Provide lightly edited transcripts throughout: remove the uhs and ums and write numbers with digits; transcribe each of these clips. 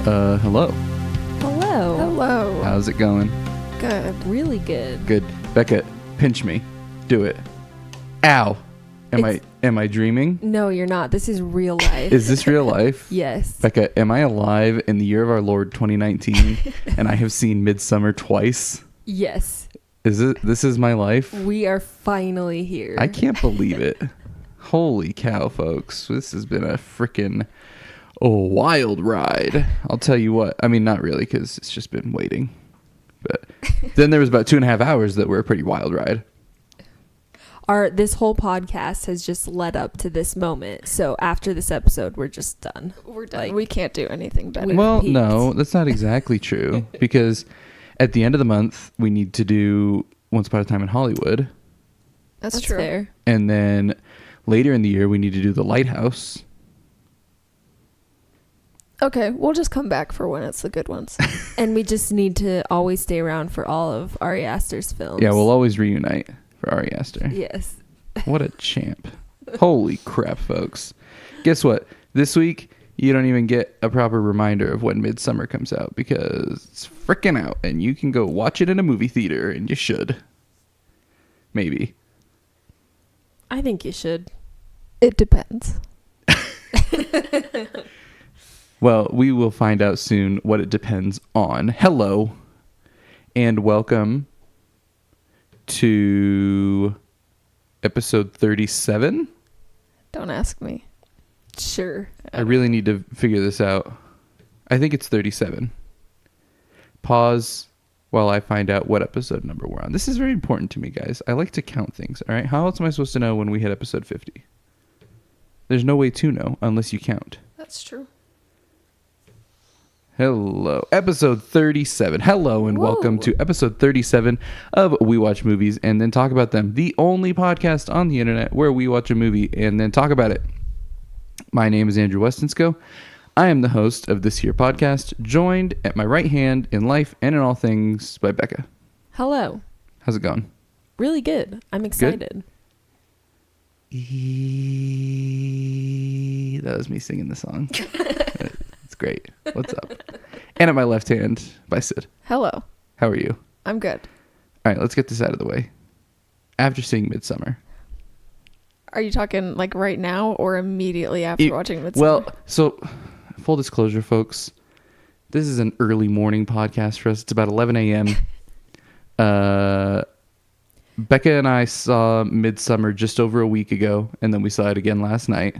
Hello. Hello. Hello. How's it going? Good. Really good. Good. Becca, pinch me. Do it. Ow. Am I dreaming? No, you're not. This is real life. Is this real life? Yes. Becca, am I alive in the year of our Lord 2019 and I have seen Midsommar twice? Yes. This is my life? We are finally here. I can't believe it. Holy cow, folks. This has been a freaking wild ride. I'll tell you what. I mean, not really, because it's just been waiting. But then there was about 2.5 hours that were a pretty wild ride. This whole podcast has just led up to this moment. So after this episode, we're just done. We're done. Like, we can't do anything better. Well, peaked. no, that's not exactly true. Because at the end of the month, we need to do Once Upon a Time in Hollywood. That's true. fair. And then later in the year, we need to do The Lighthouse. Okay, we'll just come back for when it's the good ones. And we just need to always stay around for all of Ari Aster's films. Yeah, we'll always reunite for Ari Aster. Yes. What a champ. Holy crap, folks. Guess what? This week, you don't even get a proper reminder of when Midsommar comes out because it's freaking out and you can go watch it in a movie theater, and you should. Maybe. I think you should. It depends. Well, we will find out soon what it depends on. Hello and welcome to episode 37. Don't ask me. Sure. I really need to figure this out. I think it's 37. Pause while I find out what episode number we're on. This is very important to me, guys. I like to count things, all right? How else am I supposed to know when we hit episode 50? There's no way to know unless you count. That's true. Hello. Episode 37. Hello and welcome Whoa. to episode 37 of We Watch Movies and Then Talk About Them, the only podcast on the internet where we watch a movie and then talk about it. My name is Andrew Westonsko. I am the host of this here podcast, joined at my right hand in life and in all things by Becca. Hello. How's it going? Really good. I'm excited. That was me singing the song. It's great. What's up? And at my left hand by Sid. Hello. How are you? I'm good. All right, let's get this out of the way. After seeing Midsommar. Are you talking like right now or immediately after watching Midsommar? Well, so full disclosure, folks. This is an early morning podcast for us. It's about 11 a.m. Becca and I saw Midsommar just over a week ago, and then we saw it again last night.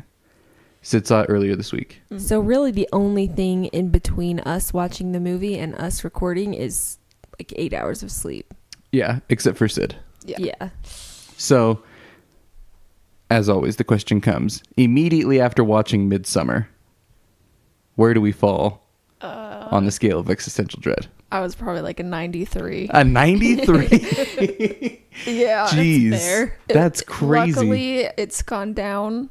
Sid saw it earlier this week. So really the only thing in between us watching the movie and us recording is like 8 hours of sleep. Yeah, except for Sid. Yeah. So, as always, the question comes, immediately after watching Midsommar, where do we fall on the scale of existential dread? I was probably like a 93. A 93? Yeah. Jeez, That's fair. that's crazy. Luckily, it's gone down.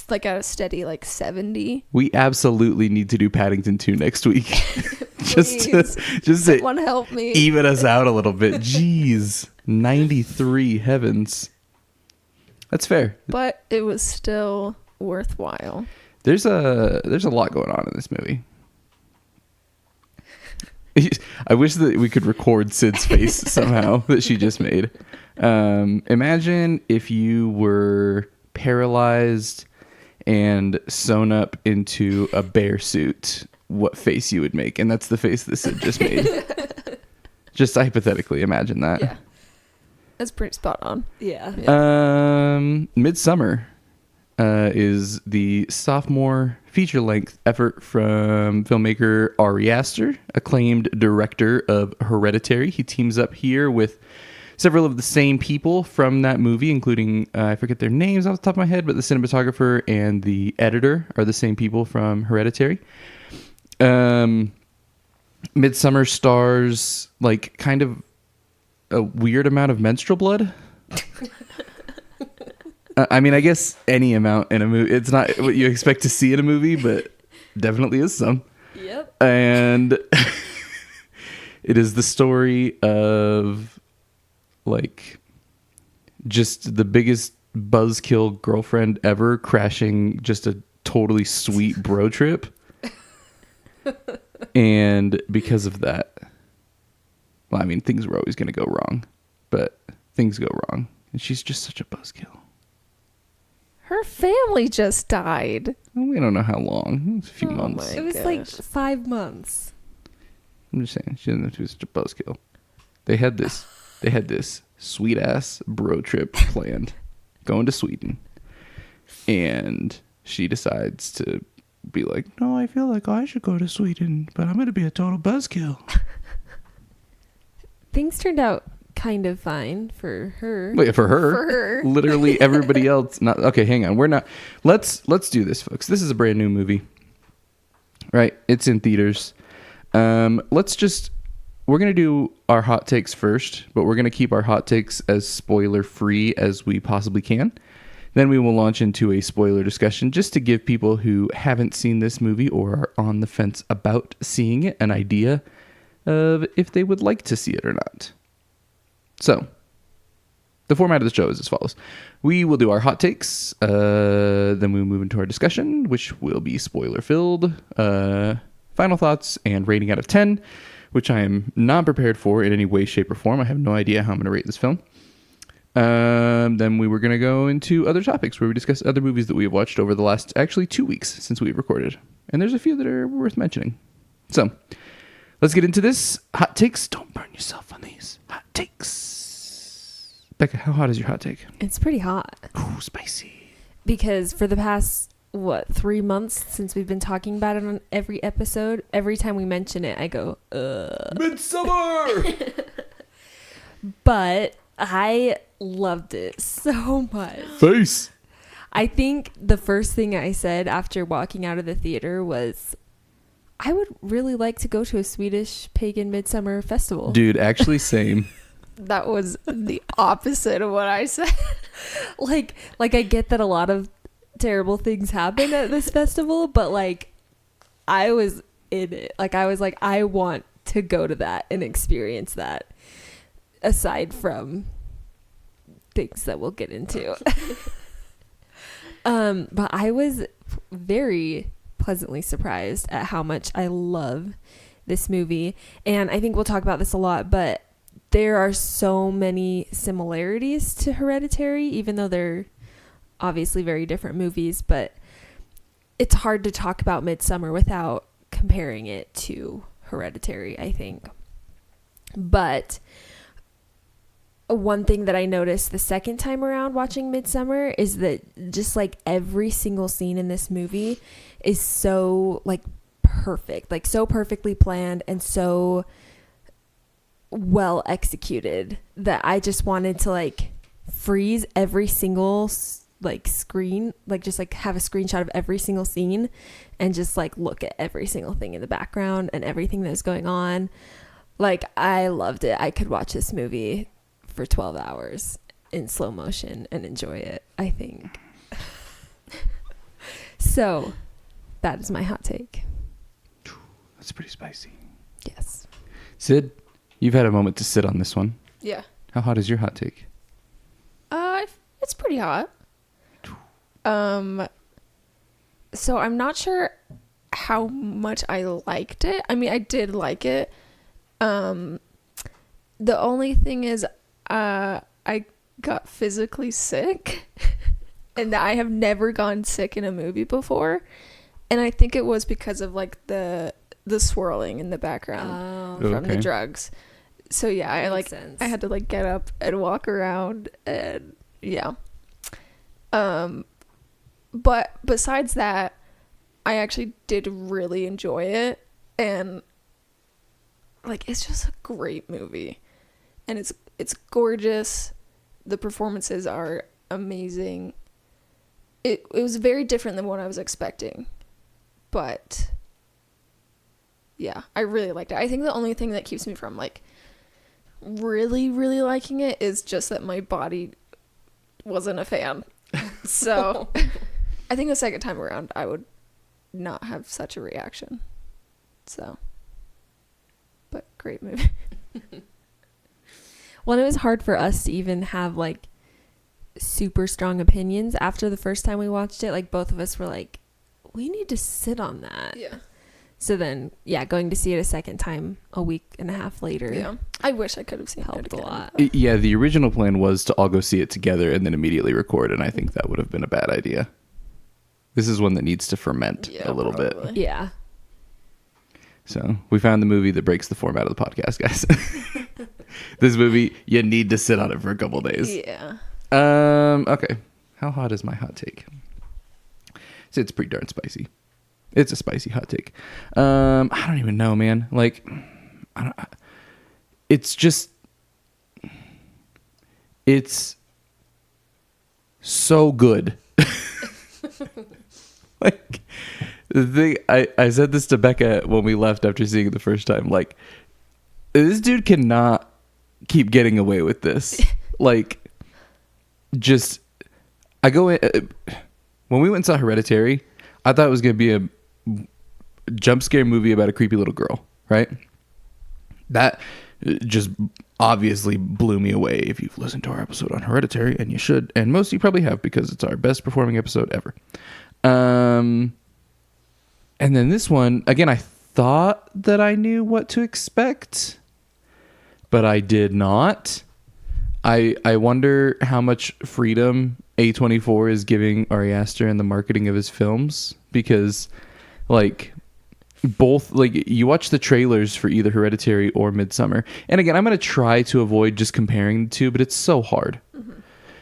Like at a steady like 70. We absolutely need to do Paddington 2 next week. just Please. to Someone help me. even us out a little bit. Jeez, 93, heavens. That's fair. But it was still worthwhile. There's a lot going on in this movie. I wish that we could record Sid's face somehow that she just made. Imagine if you were paralyzed and sewn up into a bear suit, what face you would make. And that's the face that Sid just made. Just hypothetically, imagine that. Yeah. That's pretty spot on. Yeah. Midsommar is the sophomore feature-length effort from filmmaker Ari Aster, acclaimed director of Hereditary. He teams up here with several of the same people from that movie, including, I forget their names off the top of my head, but the cinematographer and the editor are the same people from Hereditary. Midsommar stars, like, kind of a weird amount of menstrual blood. I mean, I guess any amount in a movie. It's not what you expect to see in a movie, but definitely is some. Yep. And it is the story of, like, just the biggest buzzkill girlfriend ever crashing just a totally sweet bro trip. And because of that, well, I mean, things were always going to go wrong, but things go wrong. And she's just such a buzzkill. Her family just died. We don't know how long. It was a few months. my It was gosh. like 5 months. I'm just saying, she doesn't have to be such a buzzkill. They had this sweet ass bro trip planned, going to Sweden, and she decides to be like, "No, I feel like I should go to Sweden, but I'm gonna be a total buzzkill." Things turned out kind of fine for her. Wait, for her, For her. literally everybody else. Not okay. Hang on, we're not. Let's do this, folks. This is a brand new movie, right? It's in theaters. We're going to do our hot takes first, but we're going to keep our hot takes as spoiler free as we possibly can. Then we will launch into a spoiler discussion just to give people who haven't seen this movie or are on the fence about seeing it an idea of if they would like to see it or not. So, the format of the show is as follows. We will do our hot takes, then we'll move into our discussion, which will be spoiler filled, final thoughts, and rating out of 10, which I am not prepared for in any way, shape, or form. I have no idea how I'm going to rate this film. Then we were going to go into other topics where we discuss other movies that we have watched over the last, actually, 2 weeks since we recorded. And there's a few that are worth mentioning. So, let's get into this. Hot takes. Don't burn yourself on these. Hot takes. Becca, how hot is your hot take? It's pretty hot. Ooh, spicy. Because for the past, 3 months since we've been talking about it on every episode, every time we mention it, I go, ugh. Midsommar! But I loved it so much. Face. I think the first thing I said after walking out of the theater was, I would really like to go to a Swedish pagan midsummer festival. Dude, actually, same. That was the opposite of what I said. Like I get that a lot of terrible things happen at this festival, but like I was in it. Like I was like, I want to go to that and experience that, aside from things that we'll get into. But I was very pleasantly surprised at how much I love this movie. And I think we'll talk about this a lot, but there are so many similarities to Hereditary, even though they're obviously very different movies. But it's hard to talk about Midsommar without comparing it to Hereditary, I think. But one thing that I noticed the second time around watching Midsommar is that just like every single scene in this movie is so like perfect, like so perfectly planned and so well executed that I just wanted to like freeze every single like screen, like just like have a screenshot of every single scene and just like look at every single thing in the background and everything that's going on. Like I loved it. I could watch this movie for 12 hours in slow motion and enjoy it, I think. So that is my hot take. That's pretty spicy. Yes. Sid, you've had a moment to sit on this one. Yeah. How hot is your hot take? It's pretty hot. So I'm not sure how much I liked it. I mean, I did like it. The only thing is, I got physically sick, and I have never gotten sick in a movie before, and I think it was because of like the swirling in the background from the drugs. So yeah, I had to like get up and walk around, and yeah. But besides that, I actually did really enjoy it, and like it's just a great movie, and it's gorgeous. The performances are amazing. It was very different than what I was expecting, but yeah, I really liked it. I think the only thing that keeps me from like really, really liking it is just that my body wasn't a fan. So I think the second time around I would not have such a reaction. So, but great movie. Well, it was hard for us to even have like super strong opinions after the first time we watched it. Like both of us were like, we need to sit on that. Yeah. So then, yeah, going to see it a second time a week and a half later Yeah. I wish I could have seen it helped a again. lot. Yeah, the original plan was to all go see it together and then immediately record, and I think that would have been a bad idea. This is one that needs to ferment Yeah, a little bit. probably. Yeah. So we found the movie that breaks the format of the podcast, guys. This movie, you need to sit on it for a couple days. Yeah. Okay. How hot is my hot take? So it's pretty darn spicy. It's a spicy hot take. I don't even know, man. Like, it's just, it's so good. Like, the thing, I said this to Becca when we left after seeing it the first time. Like, this dude cannot keep getting away with this. Like, just, I go in, when we went and saw Hereditary, I thought it was going to be a jump scare movie about a creepy little girl, right? That just obviously blew me away. If you've listened to our episode on Hereditary, and you should, and most of you probably have, because it's our best performing episode ever. And then this one, again, I thought that I knew what to expect, but I did not. I wonder how much freedom A24 is giving Ari Aster in the marketing of his films, because like both, like, you watch the trailers for either Hereditary or Midsommar, and again, I'm going to try to avoid just comparing the two, but it's so hard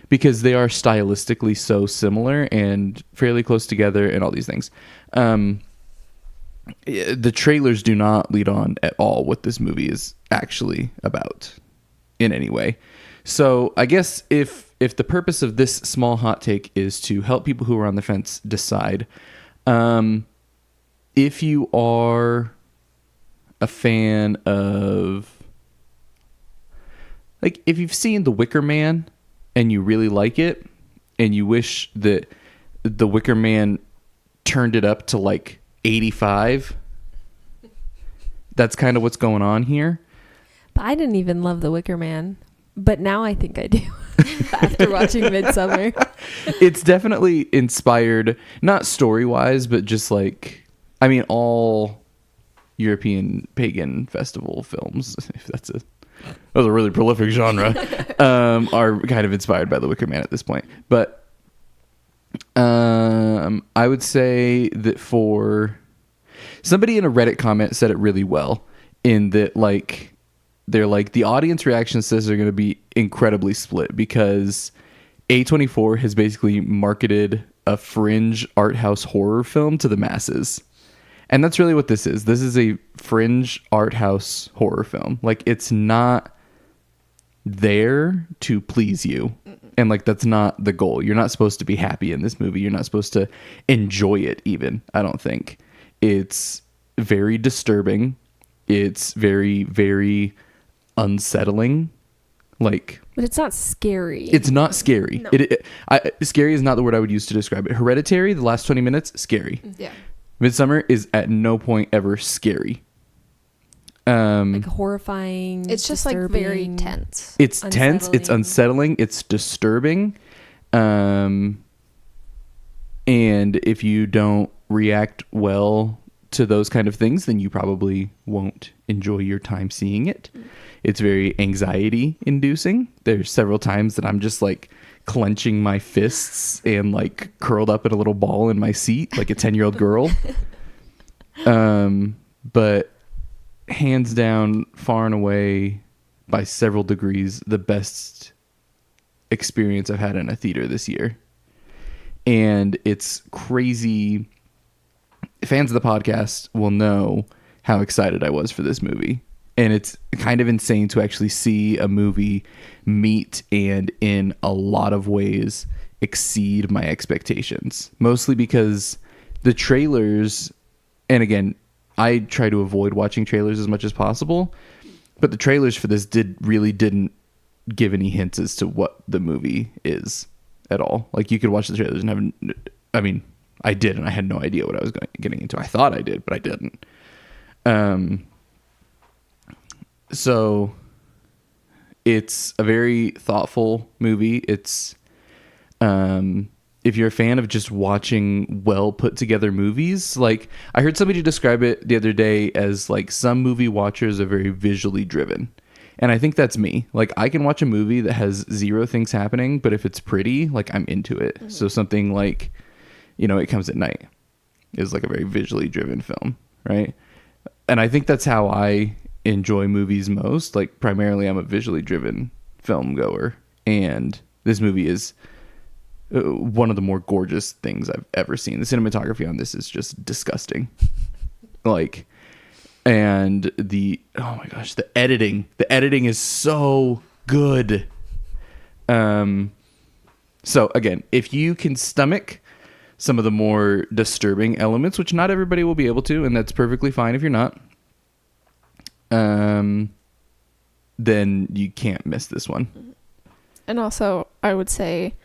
because they are stylistically so similar and fairly close together and all these things. The trailers do not lead on at all what this movie is actually about in any way. So I guess if the purpose of this small hot take is to help people who are on the fence decide, if you are a fan of, like, if you've seen The Wicker Man and you really like it and you wish that The Wicker Man turned it up to like 85, that's kind of what's going on here. But I didn't even love The Wicker Man. But now I think I do after watching Midsommar. It's definitely inspired, not story-wise, but just like, I mean, all European pagan festival films, if that's a really prolific genre, are kind of inspired by The Wicker Man at this point. But I would say that for somebody in a Reddit comment said it really well, in that, like, they're like, the audience reaction says they're going to be incredibly split because A24 has basically marketed a fringe art house horror film to the masses. And that's really what this is. This is a fringe art house horror film. Like, it's not there to please you. And like, that's not the goal. You're not supposed to be happy in this movie. You're not supposed to enjoy it even, I don't think. It's very disturbing. It's very, very unsettling. Like, But it's not scary. it's not scary. No. Scary is not the word I would use to describe it. Hereditary, the last 20 minutes, scary. Yeah. Midsommar is at no point ever scary. Like horrifying. It's just like very disturbing. tense. It's tense, it's unsettling, it's disturbing. And if you don't react well to those kind of things, then you probably won't enjoy your time seeing it. It's very anxiety inducing. There's several times that I'm just like clenching my fists and like curled up in a little ball in my seat like a 10-year-old girl. But hands down, far and away, by several degrees, the best experience I've had in a theater this year. And it's crazy. Fans of the podcast will know how excited I was for this movie. And it's kind of insane to actually see a movie meet and in a lot of ways exceed my expectations. Mostly because the trailers, and again, I try to avoid watching trailers as much as possible, but the trailers for this didn't give any hints as to what the movie is at all. Like, you could watch the trailers and have, I mean, I did, and I had no idea what I was getting into. I thought I did, but I didn't. So it's a very thoughtful movie. It's if you're a fan of just watching well put together movies, like I heard somebody describe it the other day as like some movie watchers are very visually driven. And I think that's me. Like I can watch a movie that has zero things happening, but if it's pretty, like I'm into it. Mm-hmm. So something like, It Comes at Night is like a very visually driven film, right? And I think that's how I enjoy movies most. Like primarily I'm a visually driven film goer, and this movie is one of the more gorgeous things I've ever seen. The cinematography on this is just disgusting. Like, and oh my gosh, the editing is so good. So again, if you can stomach some of the more disturbing elements, which not everybody will be able to, and that's perfectly fine if you're not, then you can't miss this one. And also, I would say,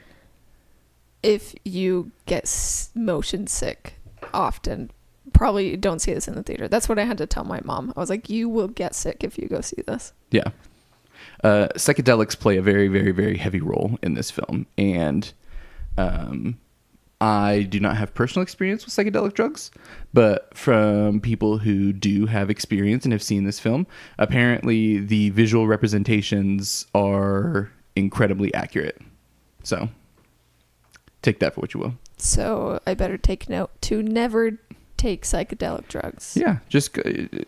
if you get motion sick often, probably don't see this in the theater. That's what I had to tell my mom. I was like, you will get sick if you go see this. Yeah. Psychedelics play a very, very, very heavy role in this film. And I do not have personal experience with psychedelic drugs, but from people who do have experience and have seen this film, apparently the visual representations are incredibly accurate. So take that for what you will. So I better take note to never take psychedelic drugs. Yeah, just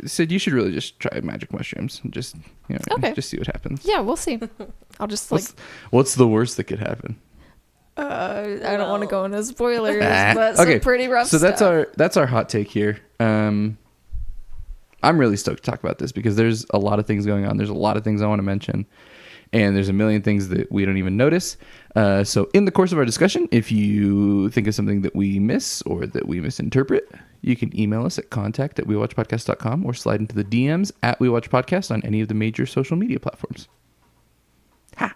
Sid, you should really just try magic mushrooms. Just okay. Just see what happens. Yeah, we'll see. I'll just what's the worst that could happen? I don't want to go into spoilers, but some pretty rough so stuff. that's our hot take here. I'm really stoked to talk about this because there's a lot of things going on. There's a lot of things I want to mention. And there's a million things that we don't even notice. So in the course of our discussion, if you think of something that we miss or that we misinterpret, you can email us at contact@wewatchpodcast.com or slide into the DMs at wewatchpodcast on any of the major social media platforms. Ha!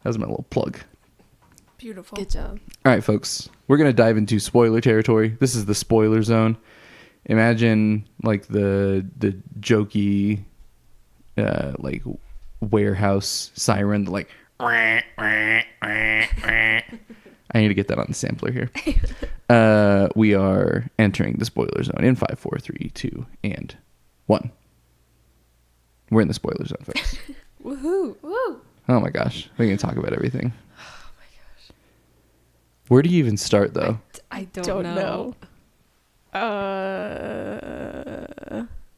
That was my little plug. Beautiful. Good job. All right, folks. We're going to dive into spoiler territory. This is the spoiler zone. Imagine like the jokey like warehouse siren, like I need to get that on the sampler here. We are entering the spoiler zone in 5, 4, 3, 2, and 1. We're in the spoiler zone, folks. Woohoo! Woo! Oh my gosh, we're gonna talk about everything. Oh my gosh. Where do you even start, though? I don't know.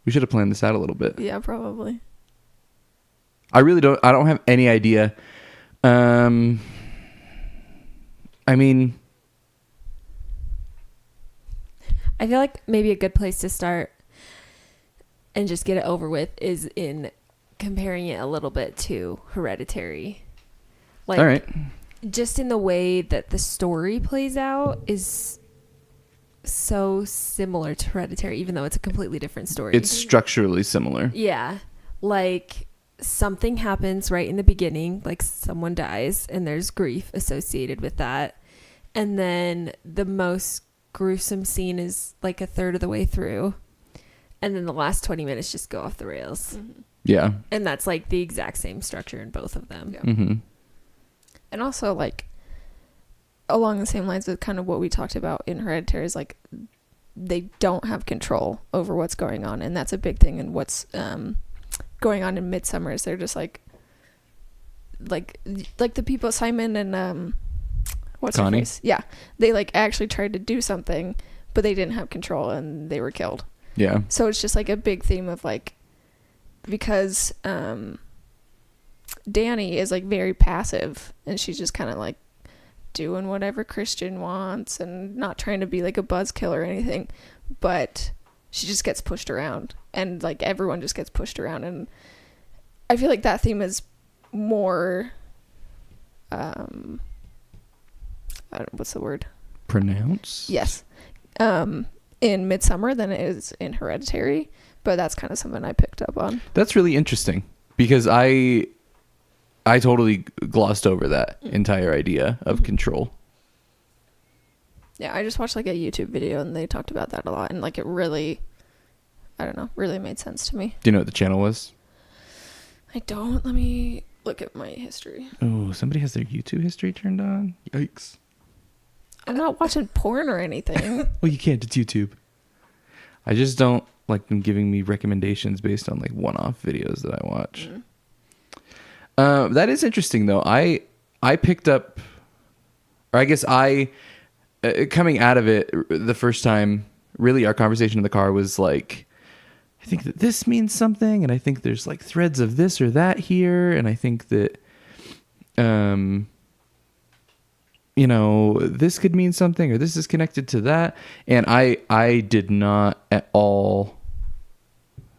We should have planned this out a little bit. Yeah, probably. I don't have any idea. I mean, I feel like maybe a good place to start and just get it over with is in comparing it a little bit to Hereditary. Like, all right. Just in the way that the story plays out is so similar to Hereditary, even though it's a completely different story. It's structurally similar. Yeah. Like, something happens right in the beginning, like someone dies, and there's grief associated with that. And then the most gruesome scene is like a third of the way through. And then the last 20 minutes just go off the rails. Mm-hmm. Yeah. And that's like the exact same structure in both of them. Yeah. Mm-hmm. And also, like, along the same lines with kind of what we talked about in Hereditary is, like, they don't have control over what's going on. And that's a big thing in what's going on in Midsommar is they're just, like the people, Simon and, what's Connie? her face? Yeah. They, like, actually tried to do something, but they didn't have control and they were killed. Yeah. So it's just, like, a big theme of, like, because Danny is, like, very passive and she's just kind of, like, doing whatever Christian wants and not trying to be, like, a buzzkill or anything, but she just gets pushed around and, like, everyone just gets pushed around. And I feel like that theme is more what's the word? Pronounce? Yes. In Midsommar than it is in Hereditary, but that's kind of something I picked up on. That's really interesting because I totally glossed over that entire idea of control. Yeah, I just watched, like, a YouTube video and they talked about that a lot, and, like, it really, I don't know, really made sense to me. Do you know what the channel was? I don't. Let me look at my history. Oh, somebody has their YouTube history turned on? Yikes. I'm not watching porn or anything. Well, you can't. It's YouTube. I just don't like them giving me recommendations based on like one-off videos that I watch. That is interesting, though. I picked up, or I guess coming out of it the first time, really our conversation in the car was like, I think that this means something, and I think there's like threads of this or that here, and I think that, this could mean something, or this is connected to that. And I did not at all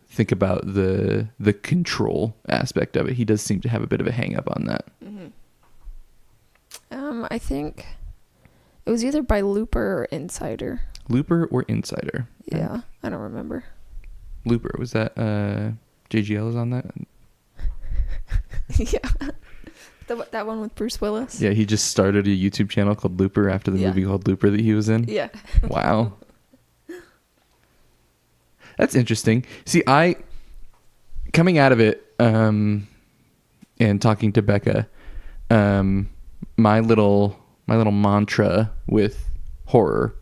think about the control aspect of it. He does seem to have a bit of a hang up on that. I think it was either by Looper or Insider. Looper or Insider? Yeah, I don't remember. Looper, was that JGL is on that? Yeah. That one with Bruce Willis? Yeah, he just started a YouTube channel called Looper after the movie called Looper that he was in. Yeah. Wow. That's interesting. See, coming out of it and talking to Becca, my little mantra with horror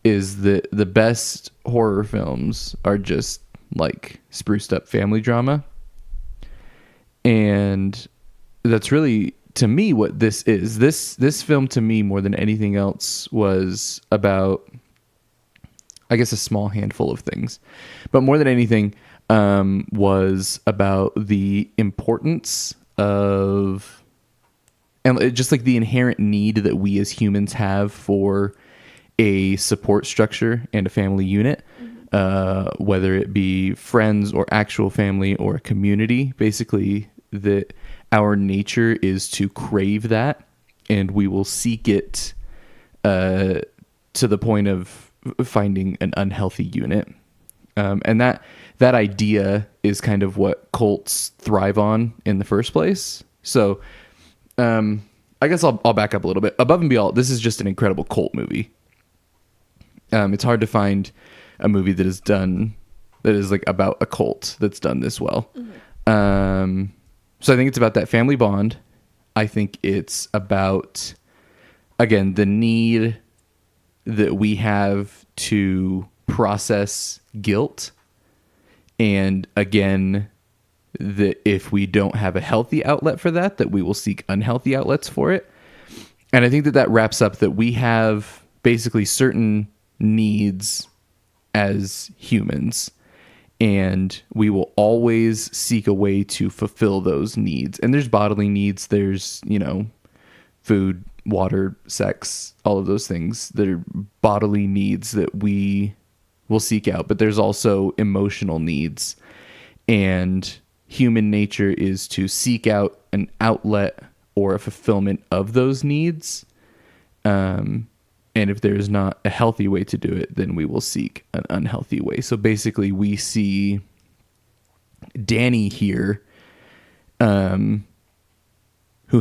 is that the best horror films are just like spruced up family drama. And that's really, to me, what this is. This film, to me, more than anything else, was about, I guess, a small handful of things. But more than anything, was about the importance of, and just like the inherent need that we as humans have for a support structure and a family unit, whether it be friends or actual family or a community. Basically, that our nature is to crave that, and we will seek it to the point of finding an unhealthy unit. And that idea is kind of what cults thrive on in the first place. So I guess I'll back up a little bit. Above and Beyond, this is just an incredible cult movie. It's hard to find a movie that is like about a cult that's done this well. So I think it's about that family bond. I think it's about, again, the need that we have to process guilt. And again, that if we don't have a healthy outlet for that we will seek unhealthy outlets for it. And I think that wraps up that we have basically certain needs as humans, and we will always seek a way to fulfill those needs. And there's bodily needs, there's, food, water, sex, all of those things that are bodily needs that we will seek out. But there's also emotional needs, and human nature is to seek out an outlet or a fulfillment of those needs. And if there's not a healthy way to do it, then we will seek an unhealthy way. So basically, we see Danny here, who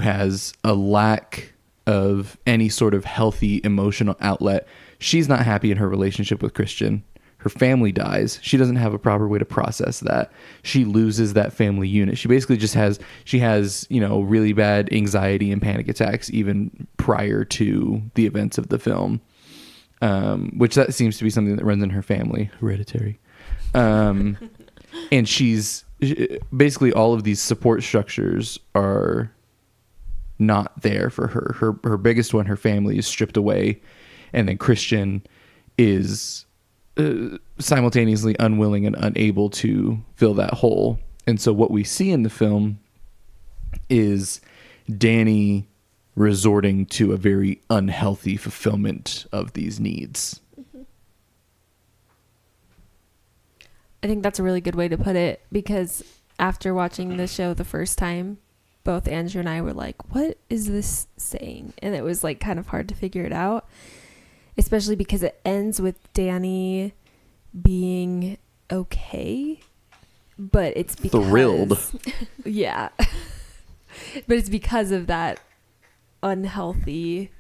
has a lack of any sort of healthy emotional outlet. She's not happy in her relationship with Christian. Her family dies. She doesn't have a proper way to process that. She loses that family unit. She basically just has really bad anxiety and panic attacks even prior to the events of the film, which that seems to be something that runs in her family, hereditary. And she's basically, all of these support structures are not there for her. Her biggest one, her family, is stripped away, and then Christian is simultaneously unwilling and unable to fill that hole. And so what we see in the film is Danny resorting to a very unhealthy fulfillment of these needs. I think that's a really good way to put it, because after watching the show the first time, both Andrew and I were like, what is this saying? And it was like kind of hard to figure it out, especially because it ends with Danny being okay, but it's because thrilled. Yeah. But it's because of that unhealthy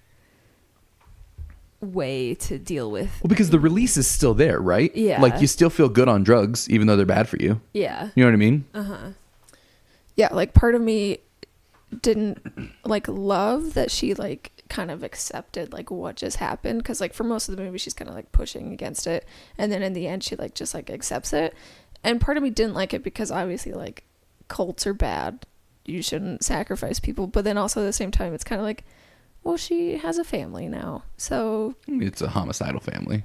way to deal with. Well, because the release is still there, right? Yeah. Like, you still feel good on drugs, even though they're bad for you. Yeah. You know what I mean? Yeah, like part of me didn't like love that she like kind of accepted like what just happened, because like for most of the movie she's kind of like pushing against it, and then in the end she like just like accepts it. And part of me didn't like it because obviously like cults are bad, you shouldn't sacrifice people, but then also at the same time it's kind of like, well, she has a family now, so It's a homicidal family.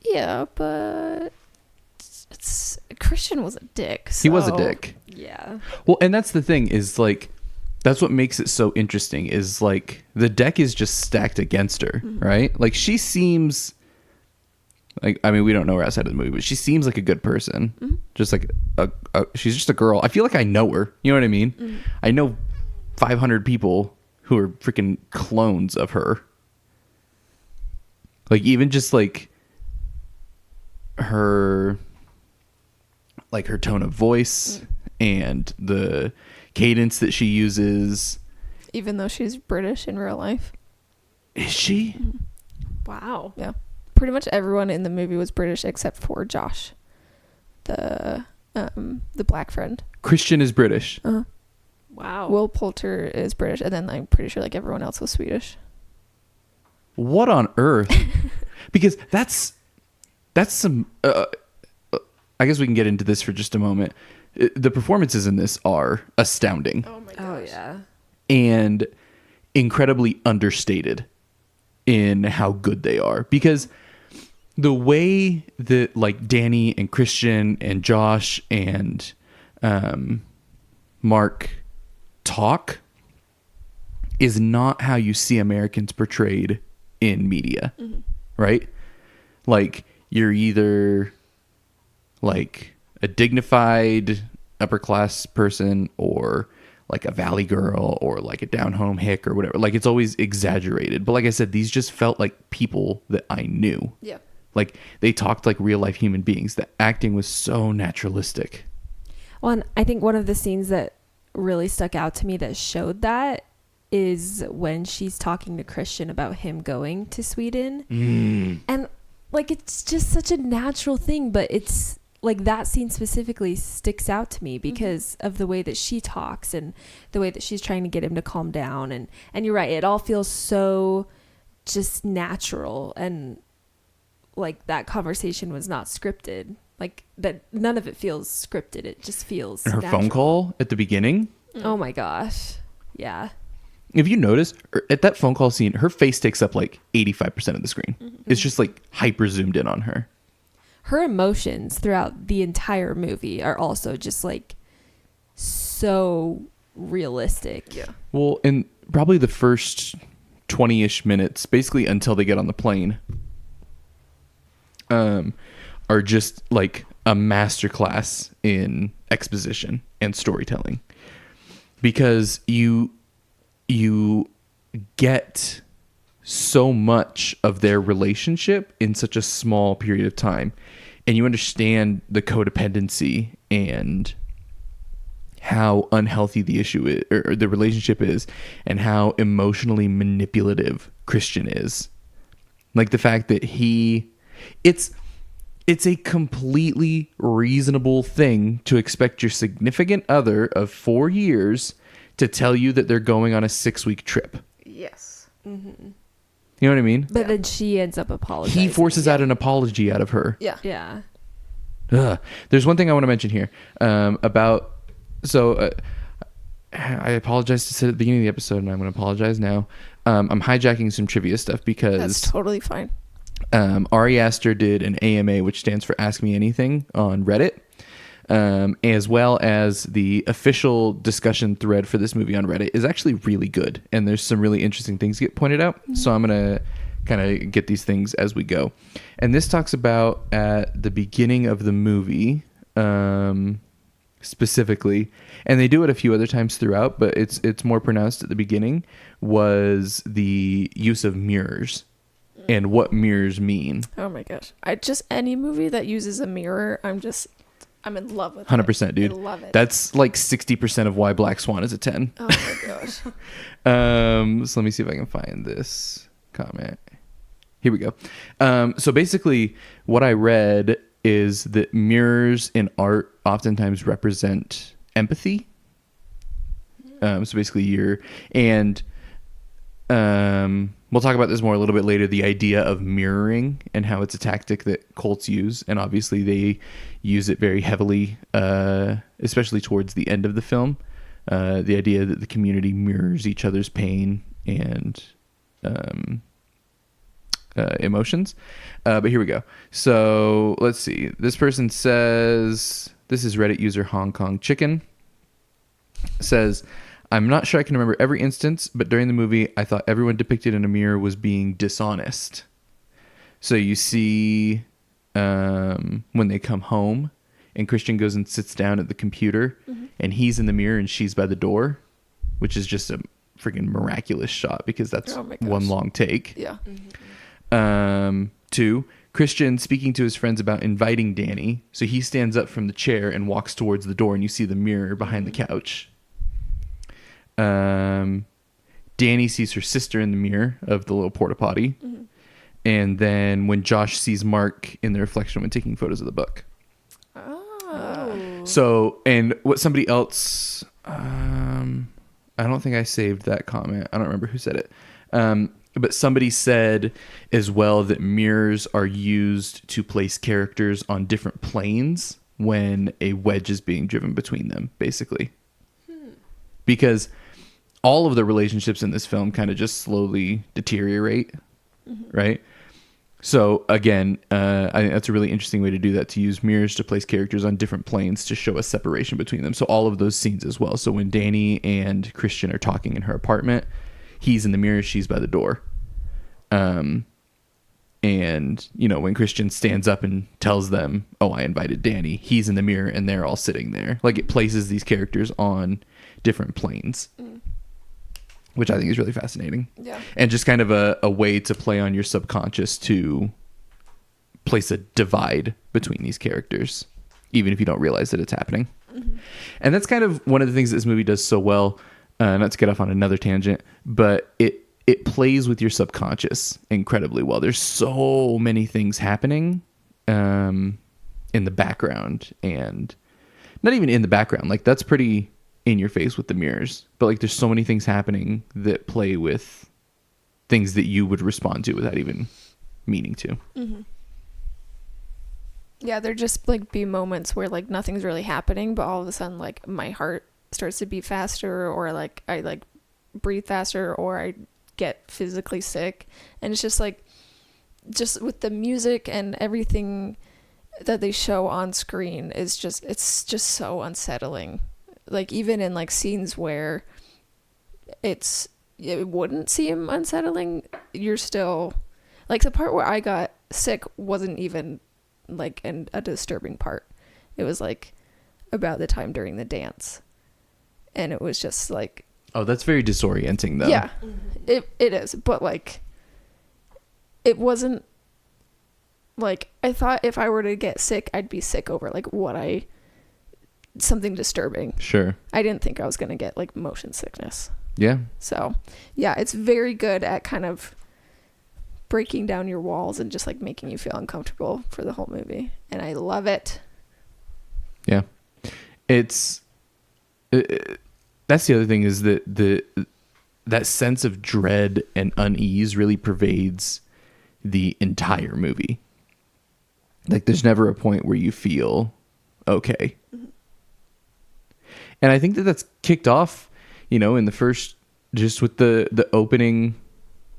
yeah, but it's Christian was a dick, so. He was a dick. Yeah. Well, and that's the thing is like, that's what makes it so interesting is like the deck is just stacked against her, right? Like she seems like, I mean, we don't know her outside of the movie, but she seems like a good person. Just like she's just a girl. I feel like I know her. You know what I mean? I know 500 people who are freaking clones of her. Like even just like her tone of voice and the cadence that she uses. Even though she's British in real life. Is she? Wow. Yeah. Pretty much everyone in the movie was British except for Josh, the black friend. Christian is British. Wow. Will Poulter is British, and then I'm pretty sure like everyone else was Swedish. What on earth? Because that's some I guess we can get into this for just a moment. The performances in this are astounding. Oh my gosh. Oh yeah. And incredibly understated in how good they are, because the way that like Danny and Christian and Josh and Mark talk is not how you see Americans portrayed in media, right? Like you're either like a dignified upper class person or like a valley girl or like a down home hick or whatever. Like it's always exaggerated. But like I said, these just felt like people that I knew. Yeah. Like they talked like real life human beings. The acting was so naturalistic. Well, and I think one of the scenes that really stuck out to me that showed that is when she's talking to Christian about him going to Sweden. And like it's just such a natural thing, but it's like that scene specifically sticks out to me because of the way that she talks and the way that she's trying to get him to calm down. And you're right, it all feels so just natural, and like that conversation was not scripted. Like that, none of it feels scripted. It just feels And her natural. phone call at the beginning. Oh my gosh. Yeah. If you notice at that phone call scene, her face takes up like 85% of the screen. It's just like hyper zoomed in on her. Her emotions throughout the entire movie are also just like so realistic. Yeah. Well, in probably the first 20-ish minutes, basically until they get on the plane, are just like a masterclass in exposition and storytelling, because you get so much of their relationship in such a small period of time, and you understand the codependency and how unhealthy the issue is, or the relationship is, and how emotionally manipulative Christian is. Like the fact that it's a completely reasonable thing to expect your significant other of 4 years to tell you that they're going on a 6-week trip. Yes. Mm-hmm. You know what I mean? But then she ends up apologizing. He forces out an apology out of her. Yeah. Yeah. Ugh. There's one thing I want to mention here about. So I apologize to say at the beginning of the episode, and I'm going to apologize now. I'm hijacking some trivia stuff because That's totally fine. Ari Aster did an AMA, which stands for Ask Me Anything, on Reddit, as well as the official discussion thread for this movie on Reddit is actually really good, and there's some really interesting things get pointed out. So I'm gonna kind of get these things as we go. And this talks about at the beginning of the movie, specifically, and they do it a few other times throughout, but it's more pronounced at the beginning, was the use of mirrors and what mirrors mean. Oh my gosh. Any movie that uses a mirror, I'm in love with 100%, dude. I love it. That's like 60% of why Black Swan is a 10. Oh my gosh. So let me see if I can find this comment. Here we go. So basically what I read is that mirrors in art oftentimes represent empathy. So basically we'll talk about this more a little bit later, the idea of mirroring and how it's a tactic that cults use. And obviously they use it very heavily, especially towards the end of the film. The idea that the community mirrors each other's pain and emotions. But here we go. So let's see. This person says, this is Reddit user Hong Kong Chicken, says, I'm not sure I can remember every instance, but during the movie, I thought everyone depicted in a mirror was being dishonest. So you see when they come home and Christian goes and sits down at the computer and he's in the mirror and she's by the door, which is just a freaking miraculous shot because that's one long take. Yeah. 2, Christian speaking to his friends about inviting Danny. So he stands up from the chair and walks towards the door and you see the mirror behind the couch. Danny sees her sister in the mirror of the little porta potty. And then when Josh sees Mark in the reflection when taking photos of the book. So, and what somebody else, I don't think I saved that comment. I don't remember who said it. But somebody said as well that mirrors are used to place characters on different planes when a wedge is being driven between them, basically. Because all of the relationships in this film kind of just slowly deteriorate, right? So again, I think that's a really interesting way to do that, to use mirrors to place characters on different planes to show a separation between them. So all of those scenes as well. So when Danny and Christian are talking in her apartment, he's in the mirror, she's by the door. And, you know, when Christian stands up and tells them, oh, I invited Danny, he's in the mirror and they're all sitting there. Like, it places these characters on different planes, which I think is really fascinating. Yeah. And just kind of a way to play on your subconscious to place a divide between these characters, even if you don't realize that it's happening. And that's kind of one of the things that this movie does so well. Not to get off on another tangent, but it plays with your subconscious incredibly well. There's so many things happening in the background, and not even in the background. Like, that's pretty in your face with the mirrors, but like there's so many things happening that play with things that you would respond to without even meaning to. Yeah, there just like be moments where like nothing's really happening, but all of a sudden like my heart starts to beat faster, or like I like breathe faster, or I get physically sick. And it's just like, just with the music and everything that they show on screen is just, it's just so unsettling. Like, even in like scenes where it wouldn't seem unsettling, you're still like, the part where I got sick wasn't even like a disturbing part. It was like about the time during the dance, and it was just like, oh, that's very disorienting though. Yeah, it is, but like, it wasn't like, I thought if I were to get sick, I'd be sick over like something disturbing. Sure. I didn't think I was going to get like motion sickness. Yeah. So yeah, it's very good at kind of breaking down your walls and just like making you feel uncomfortable for the whole movie. And I love it. Yeah. That's the other thing, is that that sense of dread and unease really pervades the entire movie. Like, there's never a point where you feel okay. And I think that that's kicked off, you know, in the first, just with the opening,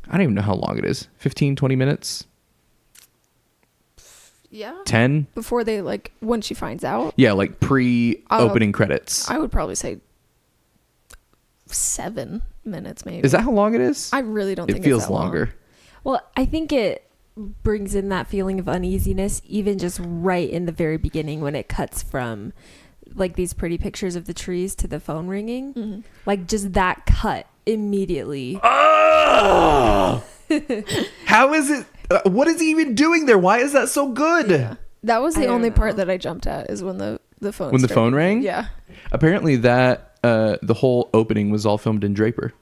I don't even know how long it is, 15, 20 minutes? Yeah. 10? Before they like, when she finds out. Yeah, like pre-opening credits. I would probably say 7 minutes maybe. Is that how long it is? I really don't think it feels it's that longer. Long. Well, I think it brings in that feeling of uneasiness even just right in the very beginning, when it cuts from like these pretty pictures of the trees to the phone ringing. Like, just that cut immediately. Oh! How is it? What is he even doing there? Why is that so good? Yeah. That was the only know. part that I jumped at, is when the phone When the phone rang? Yeah. Apparently that the whole opening was all filmed in Draper.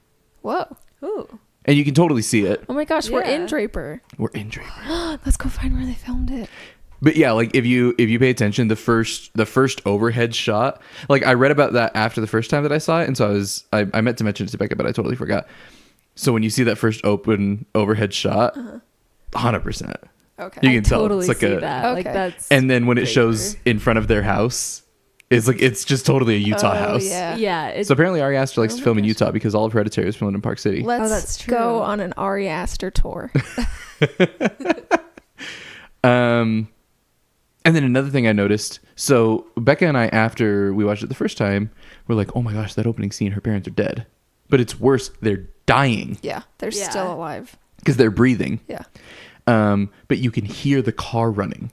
Whoa. Ooh. And you can totally see it. Oh my gosh, we're in Yeah. Draper. We're in Draper. Let's go find where they filmed it. But yeah, like if you pay attention, the first overhead shot, like I read about that after the first time that I saw it, and so I meant to mention it to Becca, but I totally forgot. So when you see that first open overhead shot, 100%. Okay. You can tell totally it's like see a. that. Like Okay. that's And then when it great shows for- in front of their house, it's just totally a Utah house. Yeah. yeah, it's So apparently Ari Aster likes Oh to my film in gosh. Utah because all of Hereditary was filmed in Park City. Let's that's true. go on an Ari Aster tour. And then another thing I noticed. So Becca and I, after we watched it the first time, were like, "Oh my gosh, that opening scene! Her parents are dead." But it's worse; they're dying Yeah, they're Yeah. still alive. because they're breathing. Yeah. But you can hear the car running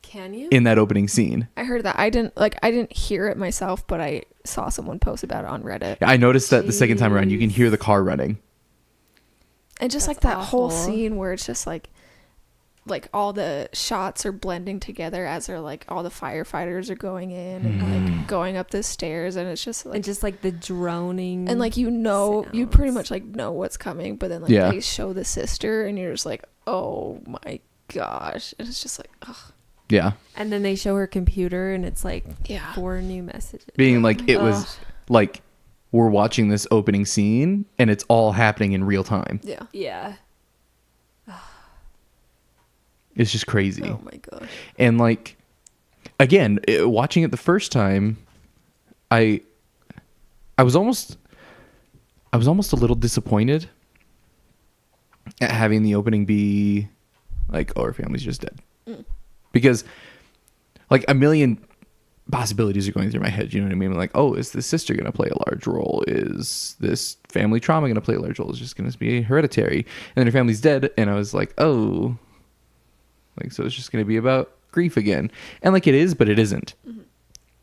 Can you? in that opening scene. I heard that. I didn't hear it myself, but I saw someone post about it on Reddit. I noticed that the second time around, you can hear the car running. And just That's like that whole awful. scene where it's just like all the shots are blending together as they're like all the firefighters are going in and like going up the stairs, and it's just like and just like the droning and like you pretty sounds. much like know what's coming, but then like Yeah. they show the sister and you're just like, oh my gosh, and it's just like, ugh. Yeah, And then they show her computer and it's like Yeah. 4 new messages. being like it was Ugh. like we're watching this opening scene and it's all happening in real time. Yeah. Yeah. It's just crazy. Oh my gosh. And like again, watching it the first time, I was almost a little disappointed at having the opening be like, "Oh, her family's just dead," because like a million possibilities are going through my head. You know what I mean? Like, oh, is this sister going to play a large role? Is this family trauma going to play a large role? Is just going to be Hereditary? And then her family's dead, and I was like, oh. Like, so it's just going to be about grief again. And like it is, but it isn't.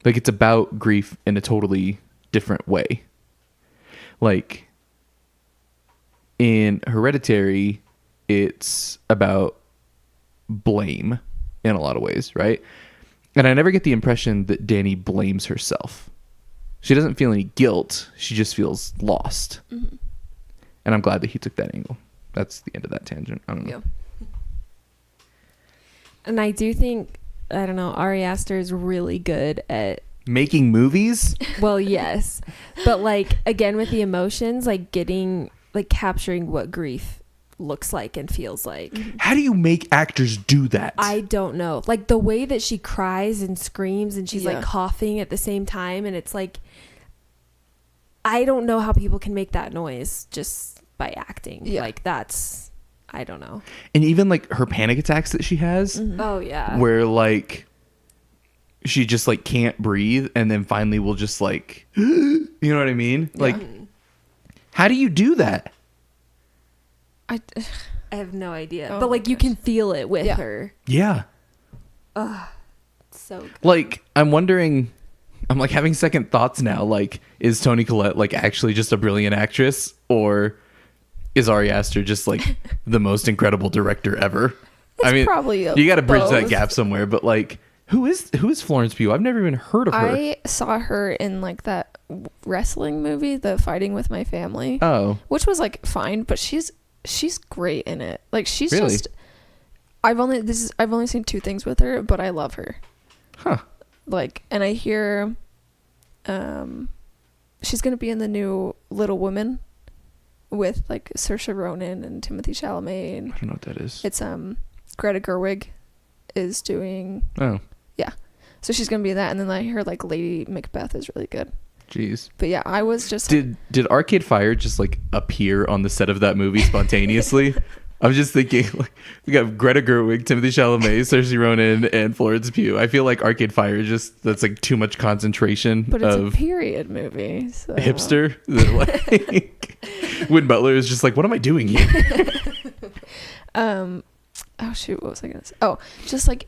Like it's about grief in a totally different way. Like in Hereditary, it's about blame in a lot of ways, right? And I never get the impression that Dani blames herself. She doesn't feel any guilt. She just feels lost. And I'm glad that he took that angle. That's the end of that tangent. I don't know. Yeah. And I do think, I don't know, Ari Aster is really good at, Making movies? well, yes. But like, again, with the emotions, like capturing what grief looks like and feels like. How do you make actors do that? I don't know. Like the way that she cries and screams and she's Yeah. like coughing at the same time. And it's like, I don't know how people can make that noise just by acting. Yeah. Like that's, I don't know. And even like her panic attacks that she has, Oh yeah. where like she just like can't breathe and then finally will just like, you know what I mean? Like, how do you do that? I have no idea. Oh but my like you gosh. can feel it with Yeah. her. Yeah. So good. Like, I'm wondering, I'm like having second thoughts now. Like, is Toni Collette like actually just a brilliant actress, or is Ari Aster just like the most incredible director ever? It's probably you got to bridge that both. gap somewhere. But like, who is Florence Pugh? I've never even heard of her. I saw her in like that wrestling movie, The Fighting with My Family, Oh, which was like fine, but she's great in it. Like she's Really? just I've only seen 2 things with her, but I love her. huh? Like, and I hear she's going to be in the new Little Women with like Saoirse Ronan and Timothée Chalamet, and I don't know what that is. it's Greta Gerwig is doing, Oh, so she's going to be in that, and then I hear like Lady Macbeth is really good. jeez. But yeah, I was just Did Arcade Fire just like appear on the set of that movie spontaneously? I was just thinking, like, we got Greta Gerwig, Timothée Chalamet, Saoirse Ronan, and Florence Pugh. I feel like Arcade Fire is just, that's like too much concentration but it's a of period movie, so hipster. That, like, Win Butler is just like, what am I doing here? Oh shoot, what was I gonna say? Oh, just like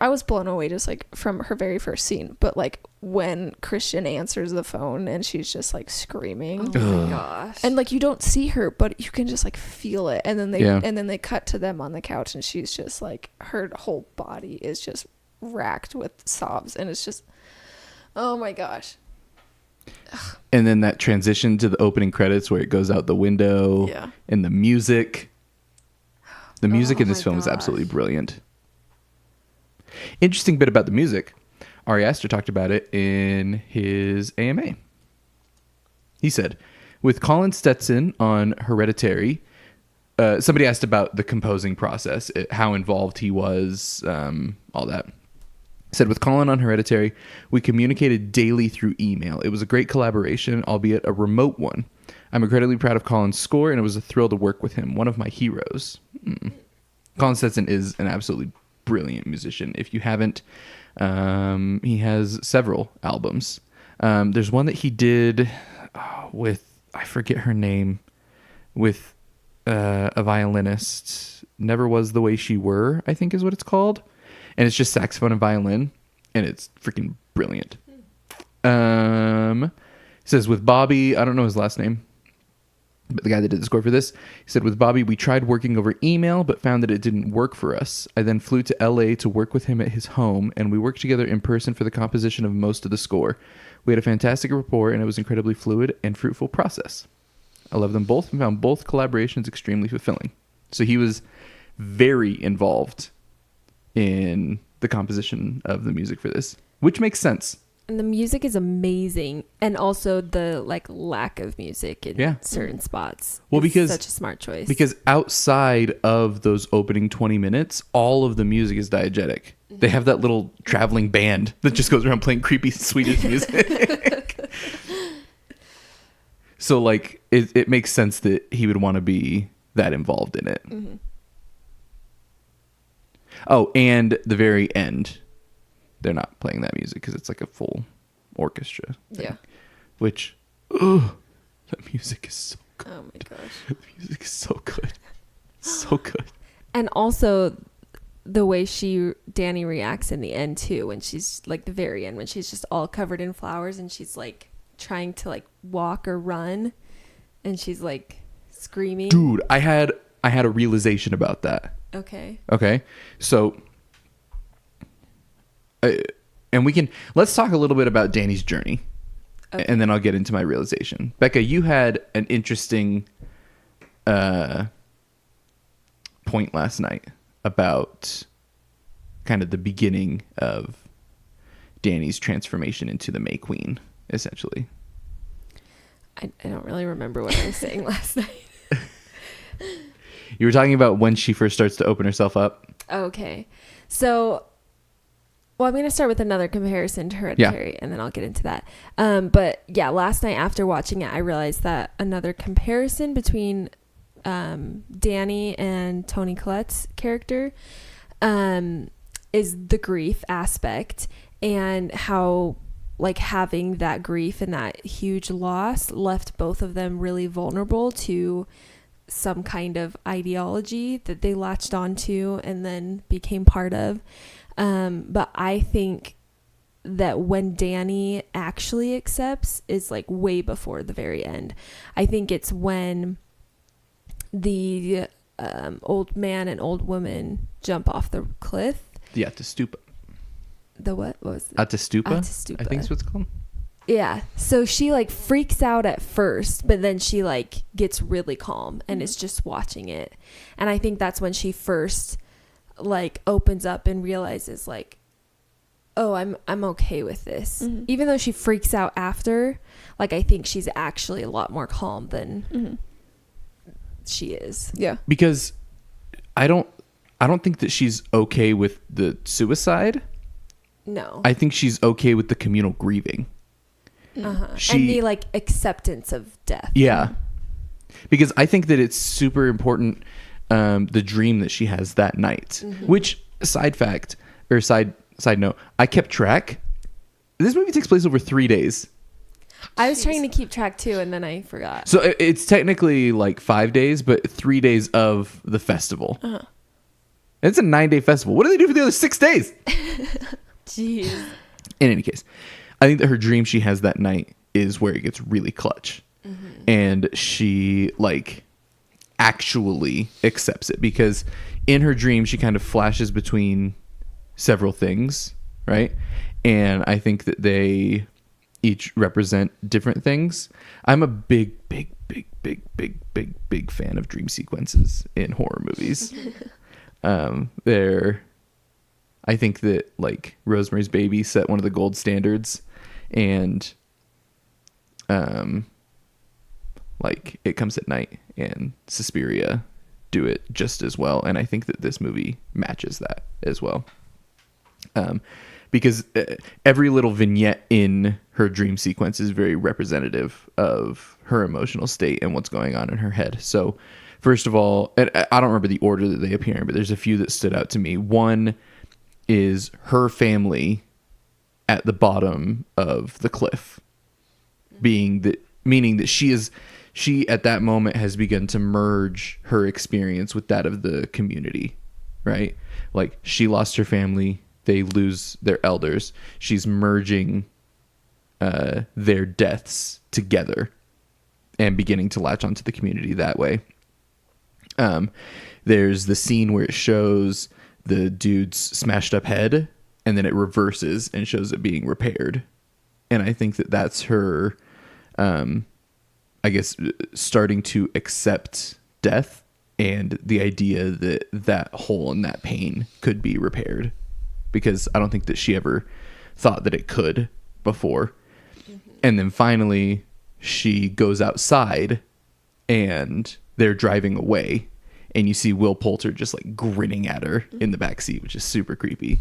I was blown away just like from her very first scene, but like when Christian answers the phone and she's just like screaming, Oh my Ugh. gosh. and like you don't see her, but you can just like feel it, and then Yeah. they cut to them on the couch, and she's just like, her whole body is just racked with sobs, and it's just, oh my gosh. And then that transition to the opening credits where it goes out the window, Yeah. and the music. The music Oh in this my film is absolutely gosh. brilliant. Interesting bit about the music. Ari Aster talked about it in his AMA. He said, With Colin Stetson on Hereditary, somebody asked about the composing process, how involved he was, all that. Said, with Colin on Hereditary, we communicated daily through email. It was a great collaboration, albeit a remote one. I'm incredibly proud of Colin's score, and it was a thrill to work with him. One of my heroes. Colin Stetson is an absolutely brilliant musician. If you haven't, he has several albums. There's one that he did with, I forget her name, with a violinist. Never Was the Way She Were, I think is what it's called. And it's just saxophone and violin, and it's freaking brilliant. It says, with Bobby, I don't know his last name, but the guy that did the score for this, he said, with Bobby, we tried working over email, but found that it didn't work for us. I then flew to LA to work with him at his home, and we worked together in person for the composition of most of the score. We had a fantastic rapport, and it was an incredibly fluid and fruitful process. I love them both and found both collaborations extremely fulfilling. So he was very involved in the composition of the music for this, which makes sense. And the music is amazing, and also the lack of music in certain spots. Well, because such a smart choice. Because outside of those opening 20 minutes, all of the music is diegetic. They have that little traveling band that just goes around playing creepy Swedish music. So it makes sense that he would want to be that involved in it. Mm-hmm. Oh, and the very end, they're not playing that music because it's like a full orchestra thing, Yeah. which, that music is so good. Oh my gosh. The music is so good. So good. And also the way Danny reacts in the end too, when she's the very end, when she's just all covered in flowers and she's trying to walk or run, and she's screaming. Dude, I had a realization about that. Okay. So, and let's talk a little bit about Danny's journey, and then I'll get into my realization. Becca, you had an interesting point last night about kind of the beginning of Danny's transformation into the May Queen, essentially. I don't really remember what I was saying last night. You were talking about when she first starts to open herself up. Okay. So, I'm going to start with another comparison to Hereditary, and then I'll get into that. But yeah, last night after watching it, I realized that another comparison between Danny and Toni Collette's character is the grief aspect, and how having that grief and that huge loss left both of them really vulnerable to some kind of ideology that they latched onto and then became part of. But I think that when Danny actually accepts is way before the very end. I think it's when the old man and old woman jump off the cliff. The Atastupa. The what was it? Atastupa? Atastupa. I think it's what's called. Yeah. So she freaks out at first, but then she gets really calm and is just watching it. And I think that's when she first opens up and realizes oh, I'm okay with this. Mm-hmm. Even though she freaks out after, I think she's actually a lot more calm than she is. Yeah. Because I don't think that she's okay with the suicide. No. I think she's okay with the communal grieving. And the acceptance of death. Yeah. Because I think that it's super important, the dream that she has that night. Mm-hmm. Which, side note, I kept track. This movie takes place over 3 days. I was trying to keep track too, and then I forgot. So it's technically 5 days, but 3 days of the festival. Uh-huh. It's a 9-day festival. What do they do for the other 6 days? Jeez. In any case, I think that her dream she has that night is where it gets really clutch. Mm-hmm. And she actually accepts it, because in her dream she kind of flashes between several things, right? And I think that they each represent different things. I'm a big fan of dream sequences in horror movies. I think that Rosemary's Baby set one of the gold standards, and like It Comes at Night and Suspiria do it just as well, and I think that this movie matches that as well. Because every little vignette in her dream sequence is very representative of her emotional state and what's going on in her head. So first of all, and I don't remember the order that they appear in, but there's a few that stood out to me. One is her family at the bottom of the cliff, meaning that she at that moment has begun to merge her experience with that of the community, right? Like, she lost her family, they lose their elders. She's merging their deaths together and beginning to latch onto the community that way. There's the scene where it shows the dude's smashed up head, and then it reverses and shows it being repaired. And I think that that's her, I guess, starting to accept death and the idea that that hole and that pain could be repaired, because I don't think that she ever thought that it could before. And then finally she goes outside and they're driving away, and you see Will Poulter just like grinning at her in the back seat, which is super creepy.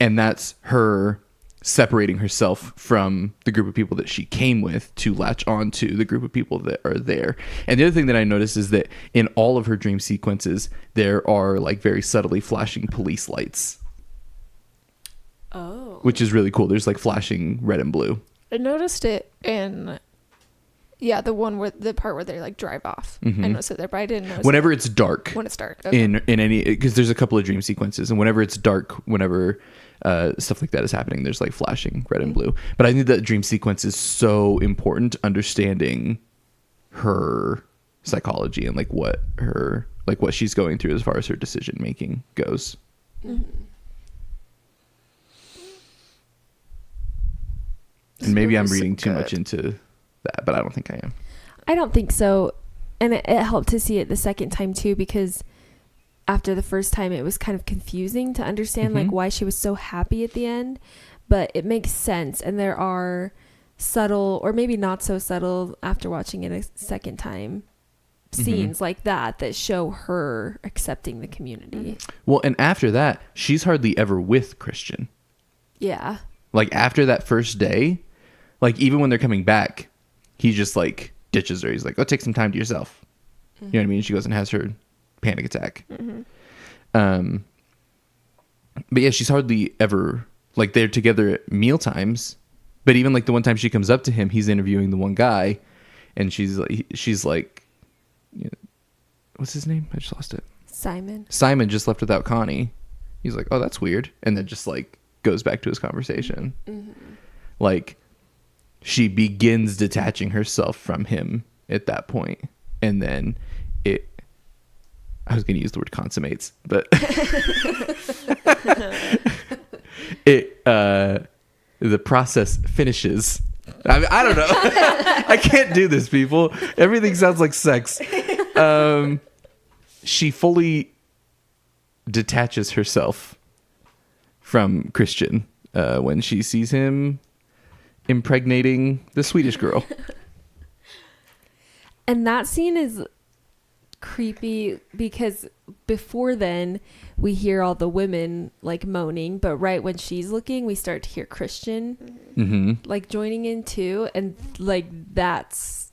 And that's her separating herself from the group of people that she came with to latch on to the group of people that are there. And the other thing that I noticed is that in all of her dream sequences, there are like very subtly flashing police lights. Oh. Which is really cool. There's like flashing red and blue. I noticed it in, the part where they like drive off. I noticed it there, but I didn't notice Whenever it it's dark. when it's dark. Okay. In any, because there's a couple of dream sequences, and whenever it's dark, whenever stuff like that is happening, there's like flashing red and blue. But I think that dream sequence is so important to understanding her psychology and like what she's going through as far as her decision making goes. And maybe I'm reading too much into that, but I don't think I am. I don't think so. And it helped to see it the second time too, because after the first time it was kind of confusing to understand like why she was so happy at the end, but it makes sense. And there are subtle, or maybe not so subtle after watching it a second time, scenes like that show her accepting the community. Well, and after that, she's hardly ever with Christian. Yeah. Like after that first day, like even when they're coming back, he just like ditches her. He's like, "Oh, take some time to yourself." You know what I mean? She goes and has her panic attack. But yeah, she's hardly ever, like, they're together at meal times. But even like the one time she comes up to him, he's interviewing the one guy, and she's like, you know, what's his name? I just lost it. Simon just left without Connie. He's like, "Oh, that's weird," and then just like goes back to his conversation. Like, she begins detaching herself from him at that point, and then I was going to use the word consummates, but the process finishes. I don't know. I can't do this, people. Everything sounds like sex. She fully detaches herself from Christian when she sees him impregnating the Swedish girl. And that scene is creepy because before then we hear all the women like moaning, but right when she's looking we start to hear Christian like joining in too, and like that's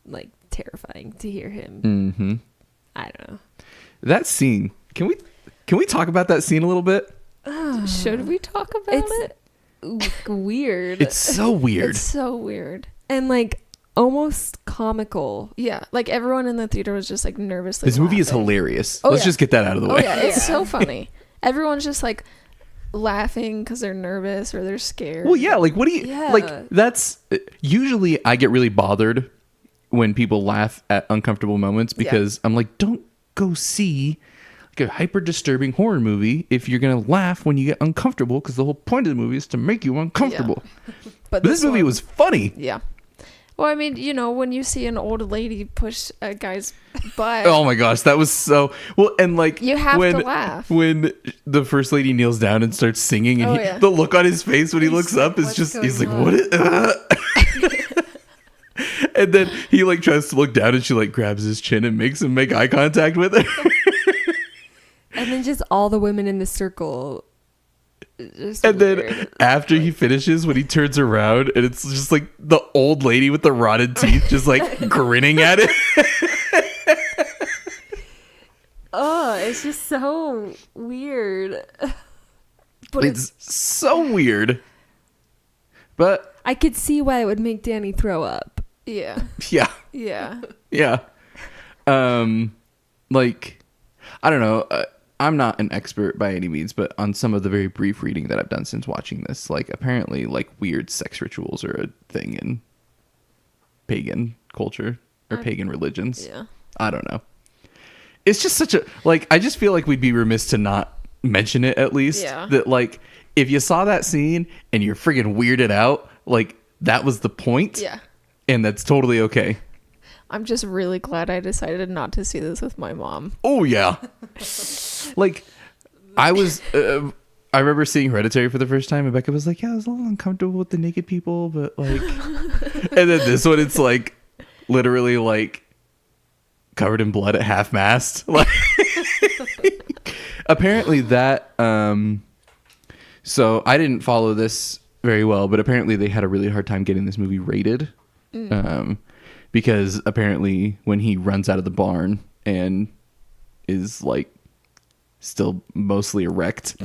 like terrifying to hear him. I don't know, that scene, can we talk about that scene a little bit? Should we talk about it? Weird. It's so weird. It's so weird. And like almost comical. Yeah, like everyone in the theater was just like nervously This movie laughing. is hilarious. Oh, Let's yeah. just get that out of the way. Oh yeah, it's so funny. Everyone's just like laughing because they're nervous or they're scared. Well, yeah, like what do you like? That's usually I get really bothered when people laugh at uncomfortable moments, because I'm like, don't go see like a hyper disturbing horror movie if you're gonna laugh when you get uncomfortable, because the whole point of the movie is to make you uncomfortable. But this movie was funny. Yeah. Well, I mean, you know, when you see an old lady push a guy's butt. Oh my gosh, that was so well. And like, you have to laugh when the first lady kneels down and starts singing, and the look on his face when he looks up is just, he's like, "What is?" And then he like tries to look down and she like grabs his chin and makes him make eye contact with her. And then just all the women in the circle. Just And then weird. after he finishes, when he turns around and it's just like the old lady with the rotted teeth just like grinning at it. Oh, it's just so weird. But It's so weird. But I could see why it would make Danny throw up. Yeah. yeah. Yeah. Yeah. Like, I don't know. I'm not an expert by any means, but on some of the very brief reading that I've done since watching this, like apparently like weird sex rituals are a thing in pagan culture or pagan religions. Yeah. I don't know. It's just such a, like, I just feel like we'd be remiss to not mention it at least. Yeah. That like, if you saw that scene and you're friggin' weirded out, like that was the point. Yeah. And that's totally okay. I'm just really glad I decided not to see this with my mom. Oh yeah. Like I was I remember seeing Hereditary for the first time and Becca was like, yeah, I was a little uncomfortable with the naked people, but like and then this one it's like literally like covered in blood at half mast. Like apparently that so I didn't follow this very well, but apparently they had a really hard time getting this movie rated. Because apparently when he runs out of the barn and is like still mostly erect,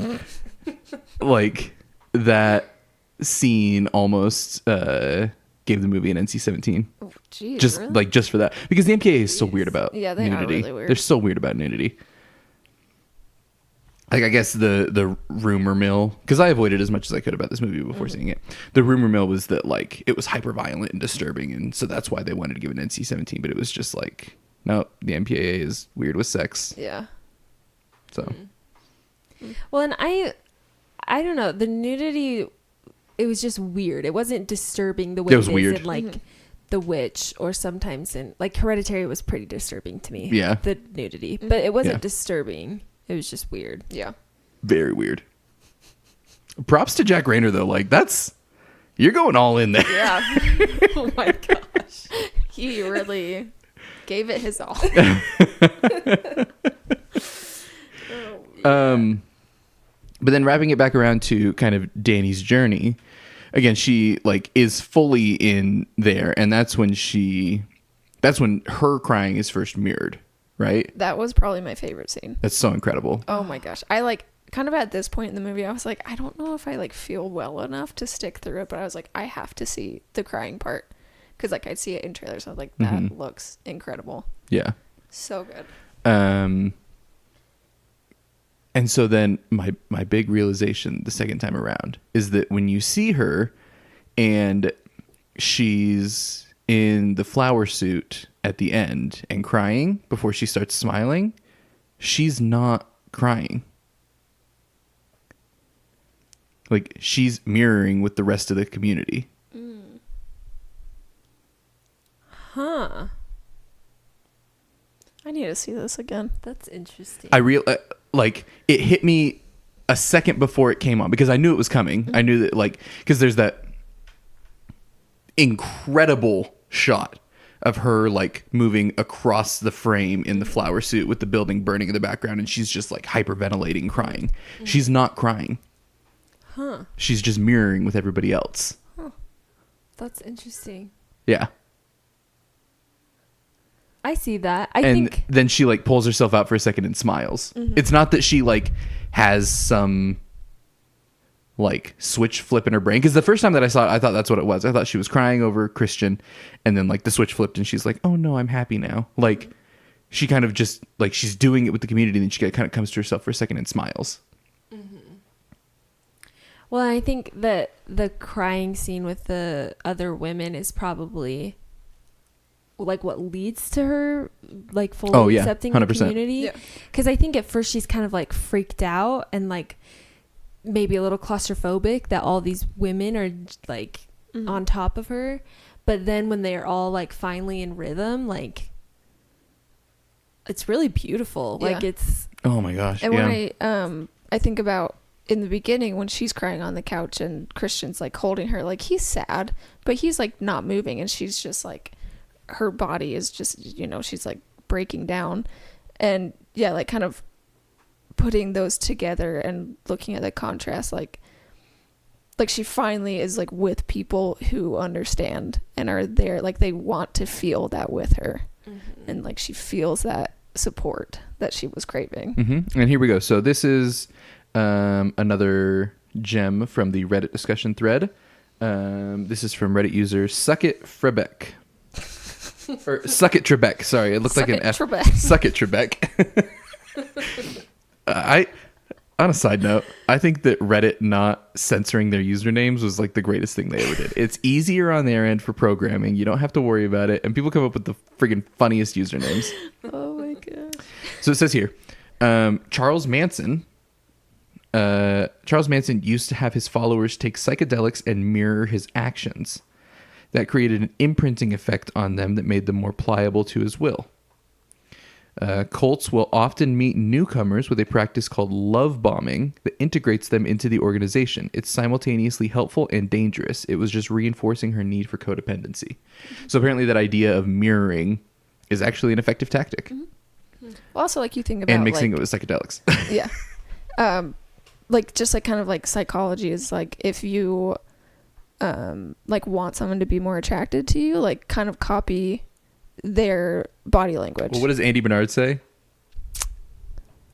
like that scene almost gave the movie an NC-17. Oh, geez, Just really? like just for that, because the MPAA is so weird about Yeah, they are nudity. really weird. They're so weird about nudity. Like I guess the rumor mill, because I avoided as much as I could about this movie before seeing it. The rumor mill was that like it was hyper violent and disturbing, and so that's why they wanted to give it an NC-17. But it was just like, no, the MPAA is weird with sex. Yeah. So Well, and I don't know. The nudity, it was just weird. It wasn't disturbing the way It was is weird. in like The Witch, or sometimes in like Hereditary was pretty disturbing to me. Yeah. The nudity, but it wasn't Yeah. disturbing. It was just weird. Yeah. very weird. Props to Jack Rayner though. Like you're going all in there. Yeah. Oh my gosh. He really gave it his all. But then wrapping it back around to kind of Danny's journey, again, she like is fully in there, and that's when her crying is first mirrored, right? That was probably my favorite scene. That's so incredible. Oh my gosh. I like kind of at this point in the movie, I was like, I don't know if I like feel well enough to stick through it, but I was like, I have to see the crying part. Cause like I'd see it in trailers. I was like, that looks incredible. Yeah. So good. And so then my big realization the second time around is that when you see her and she's in the flower suit at the end and crying before she starts smiling, she's not crying. Like she's mirroring with the rest of the community. Huh. I need to see this again. That's interesting. Like it hit me a second before it came on because I knew it was coming. I knew that like, because there's that incredible shot of her like moving across the frame in the flower suit with the building burning in the background, and she's just like hyperventilating, crying. She's not crying. Huh. She's just mirroring with everybody else. That's interesting. Yeah. I see that. I And think then she like pulls herself out for a second and smiles. It's not that she like has some like switch flip in her brain, because the first time that I saw it I thought that's what it was. I thought she was crying over Christian, and then like the switch flipped and she's like, oh no, I'm happy now. Like she kind of just like she's doing it with the community, and then she kind of comes to herself for a second and smiles. well, I think that the crying scene with the other women is probably like what leads to her like fully accepting the 100%. community. Yeah. Because I think at first she's kind of like freaked out and like maybe a little claustrophobic that all these women are like on top of her, but then when they're all like finally in rhythm, like it's really beautiful. Like Yeah. it's Oh my gosh. And yeah. when I think about in the beginning when she's crying on the couch and Christian's like holding her, like he's sad, but he's like not moving, and she's just like her body is just, you know, she's like breaking down. And yeah, like kind of putting those together and looking at the contrast, like she finally is like with people who understand and are there, like they want to feel that with her. And like she feels that support that she was craving. And here we go. So this is another gem from the Reddit discussion thread. This is from Reddit user Suck It Frebeck. Or Suck It Trebek. Sorry, it looked like an F. Suck It Trebek. On a side note, I think that Reddit not censoring their usernames was like the greatest thing they ever did. It's easier on their end for programming. You don't have to worry about it. And people come up with the friggin' funniest usernames. Oh my god. So it says here, Charles Manson used to have his followers take psychedelics and mirror his actions. That created an imprinting effect on them that made them more pliable to his will. Cults will often meet newcomers with a practice called love bombing that integrates them into the organization. It's simultaneously helpful and dangerous. It was just reinforcing her need for codependency. So apparently that idea of mirroring is actually an effective tactic. Also, like you think about and mixing like, it with psychedelics. Yeah. Like just like kind of like psychology is like if you like want someone to be more attracted to you, like kind of copy their body language. Well, what does Andy Bernard say?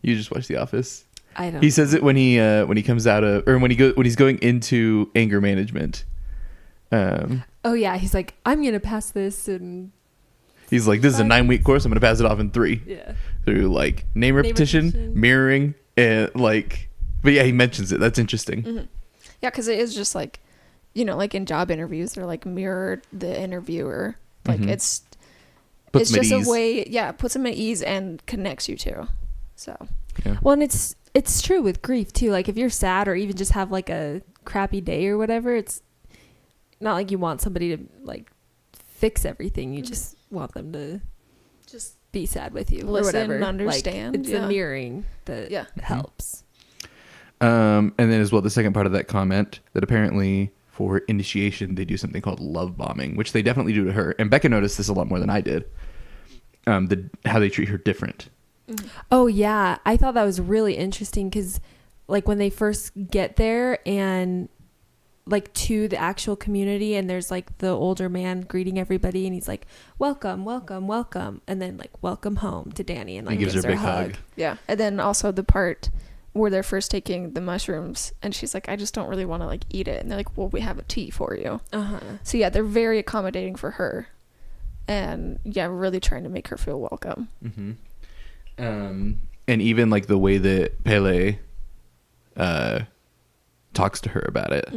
You just watch The Office. I don't. He says it when he comes out of, or when he's going into anger management. Oh yeah, he's like, I'm gonna pass this, and he's like, this is a 9-week course. I'm gonna pass it off in 3. Yeah. Through like name repetition, mirroring, and like. But yeah, he mentions it. That's interesting. Yeah, because it is just like, you know, like in job interviews, they're like mirror the interviewer. Like it's just a way, puts them at ease and connects you too. So, yeah. Well, and it's true with grief too. Like if you're sad or even just have like a crappy day or whatever, it's not like you want somebody to like fix everything. You just want them to just be sad with you listen, or whatever. and understand. Like, it's the mirroring that helps. And then as well, the second part of that comment, that apparently for initiation, they do something called love bombing, which they definitely do to her. And Becca noticed this a lot more than I did. How they treat her different. Oh yeah, I thought that was really interesting because like when they first get there and like to the actual community, and there's like the older man greeting everybody, and he's like, welcome, welcome, welcome, and then like welcome home to Danny, and like he gives her a big hug. Yeah. And then also the part where they're first taking the mushrooms and she's like, I just don't really want to like eat it, and they're like, well, we have a tea for you. So yeah, they're very accommodating for her, and yeah, really trying to make her feel welcome. And even like the way that Pele talks to her about it.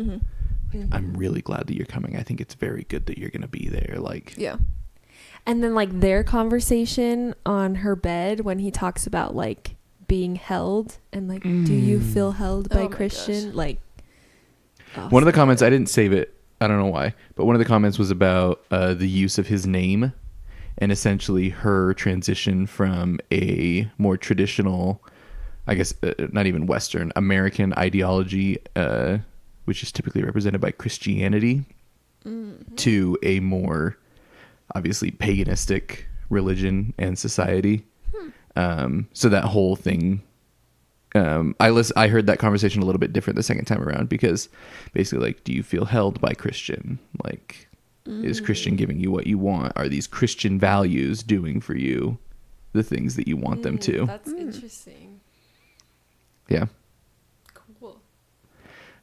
I'm really glad that you're coming. I think it's very good that you're gonna be there. Like, yeah. And then like their conversation on her bed when he talks about like being held and like, do you feel held by Christian? Gosh. Like, one of the comments, I didn't save it, I don't know why, but one of the comments was about the use of his name and essentially her transition from a more traditional, I guess, not even Western, American ideology, which is typically represented by Christianity, to a more obviously paganistic religion and society. So that whole thing, I heard that conversation a little bit different the second time around, because basically like, do you feel held by Christian? Like, is Christian giving you what you want? Are these Christian values doing for you the things that you want them to? That's interesting. Yeah. Cool.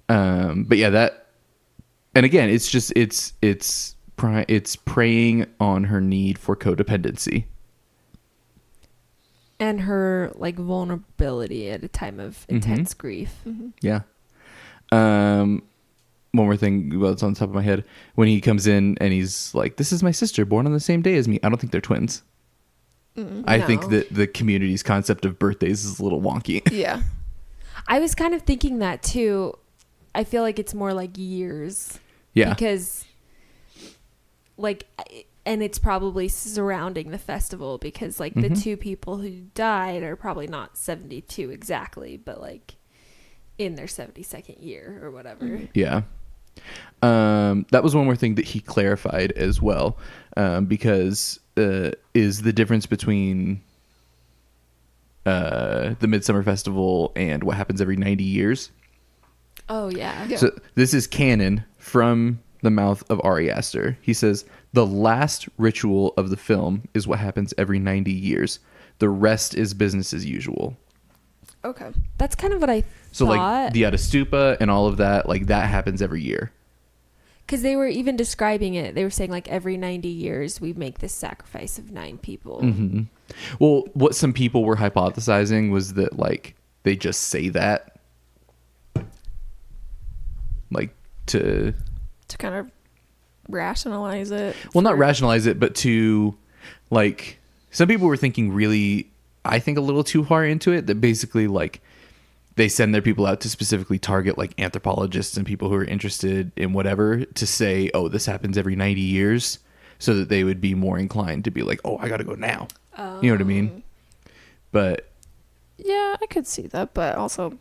But yeah, that, and again, it's just, it's preying on her need for codependency. And her like vulnerability at a time of intense grief. Yeah. One more thing that's on top of my head. When he comes in and he's like, this is my sister born on the same day as me. I don't think they're twins. I think that the community's concept of birthdays is a little wonky. Yeah. I was kind of thinking that too. I feel like it's more like years. Yeah. Because like, and it's probably surrounding the festival because like the two people who died are probably not 72 exactly, but like in their 72nd year or whatever. Yeah. That was one more thing that he clarified as well, because is the difference between the Midsummer Festival and what happens every 90 years. Oh, yeah. Yeah. So this is canon from the mouth of Ari Aster. He says, the last ritual of the film is what happens every 90 years. The rest is business as usual. Okay. That's kind of what I So thought. like the Stupa and all of that, like that happens every year. Because they were even describing it. They were saying like every 90 years we make this sacrifice of 9 people. Mm-hmm. Well, what some people were hypothesizing was that like they just say that, like to kind of rationalize it. well, not rationalize it, but to like some people were thinking really, I think a little too far into it. That basically like they send their people out to specifically target like anthropologists and people who are interested in whatever to say, oh, this happens every 90 years, so that they would be more inclined to be like, oh, I got to go now. You know what I mean? But Yeah, I could see that, but also,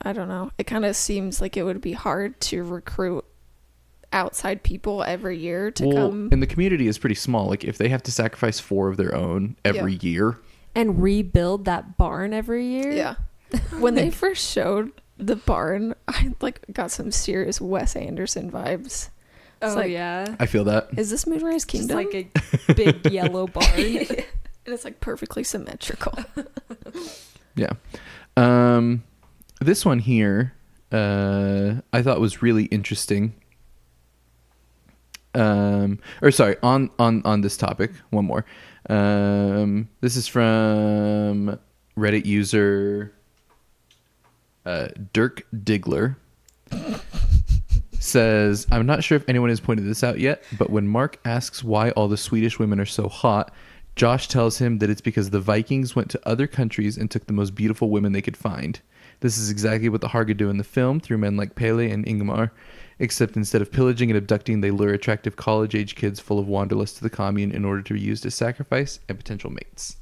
I don't know. It kind of seems like it would be hard to recruit outside people every year to come. And the community is pretty small. Like if they have to sacrifice 4 of their own every year. And rebuild that barn every year. Yeah. When they first showed the barn, I like got some serious Wes Anderson vibes. It's Oh, like, I feel that. is this Moonrise Just Kingdom? like a big yellow barn. And it's like perfectly symmetrical. Yeah. This one here, I thought was really interesting. Or sorry, on this topic, one more. This is from Reddit user Dirk Diggler. Says, I'm not sure if anyone has pointed this out yet, but when Mark asks why all the Swedish women are so hot, Josh tells him that it's because the Vikings went to other countries and took the most beautiful women they could find. This is exactly what the Harga do in the film through men like Pele and Ingmar, except instead of pillaging and abducting, they lure attractive college-age kids full of wanderlust to the commune in order to be used as sacrifice and potential mates.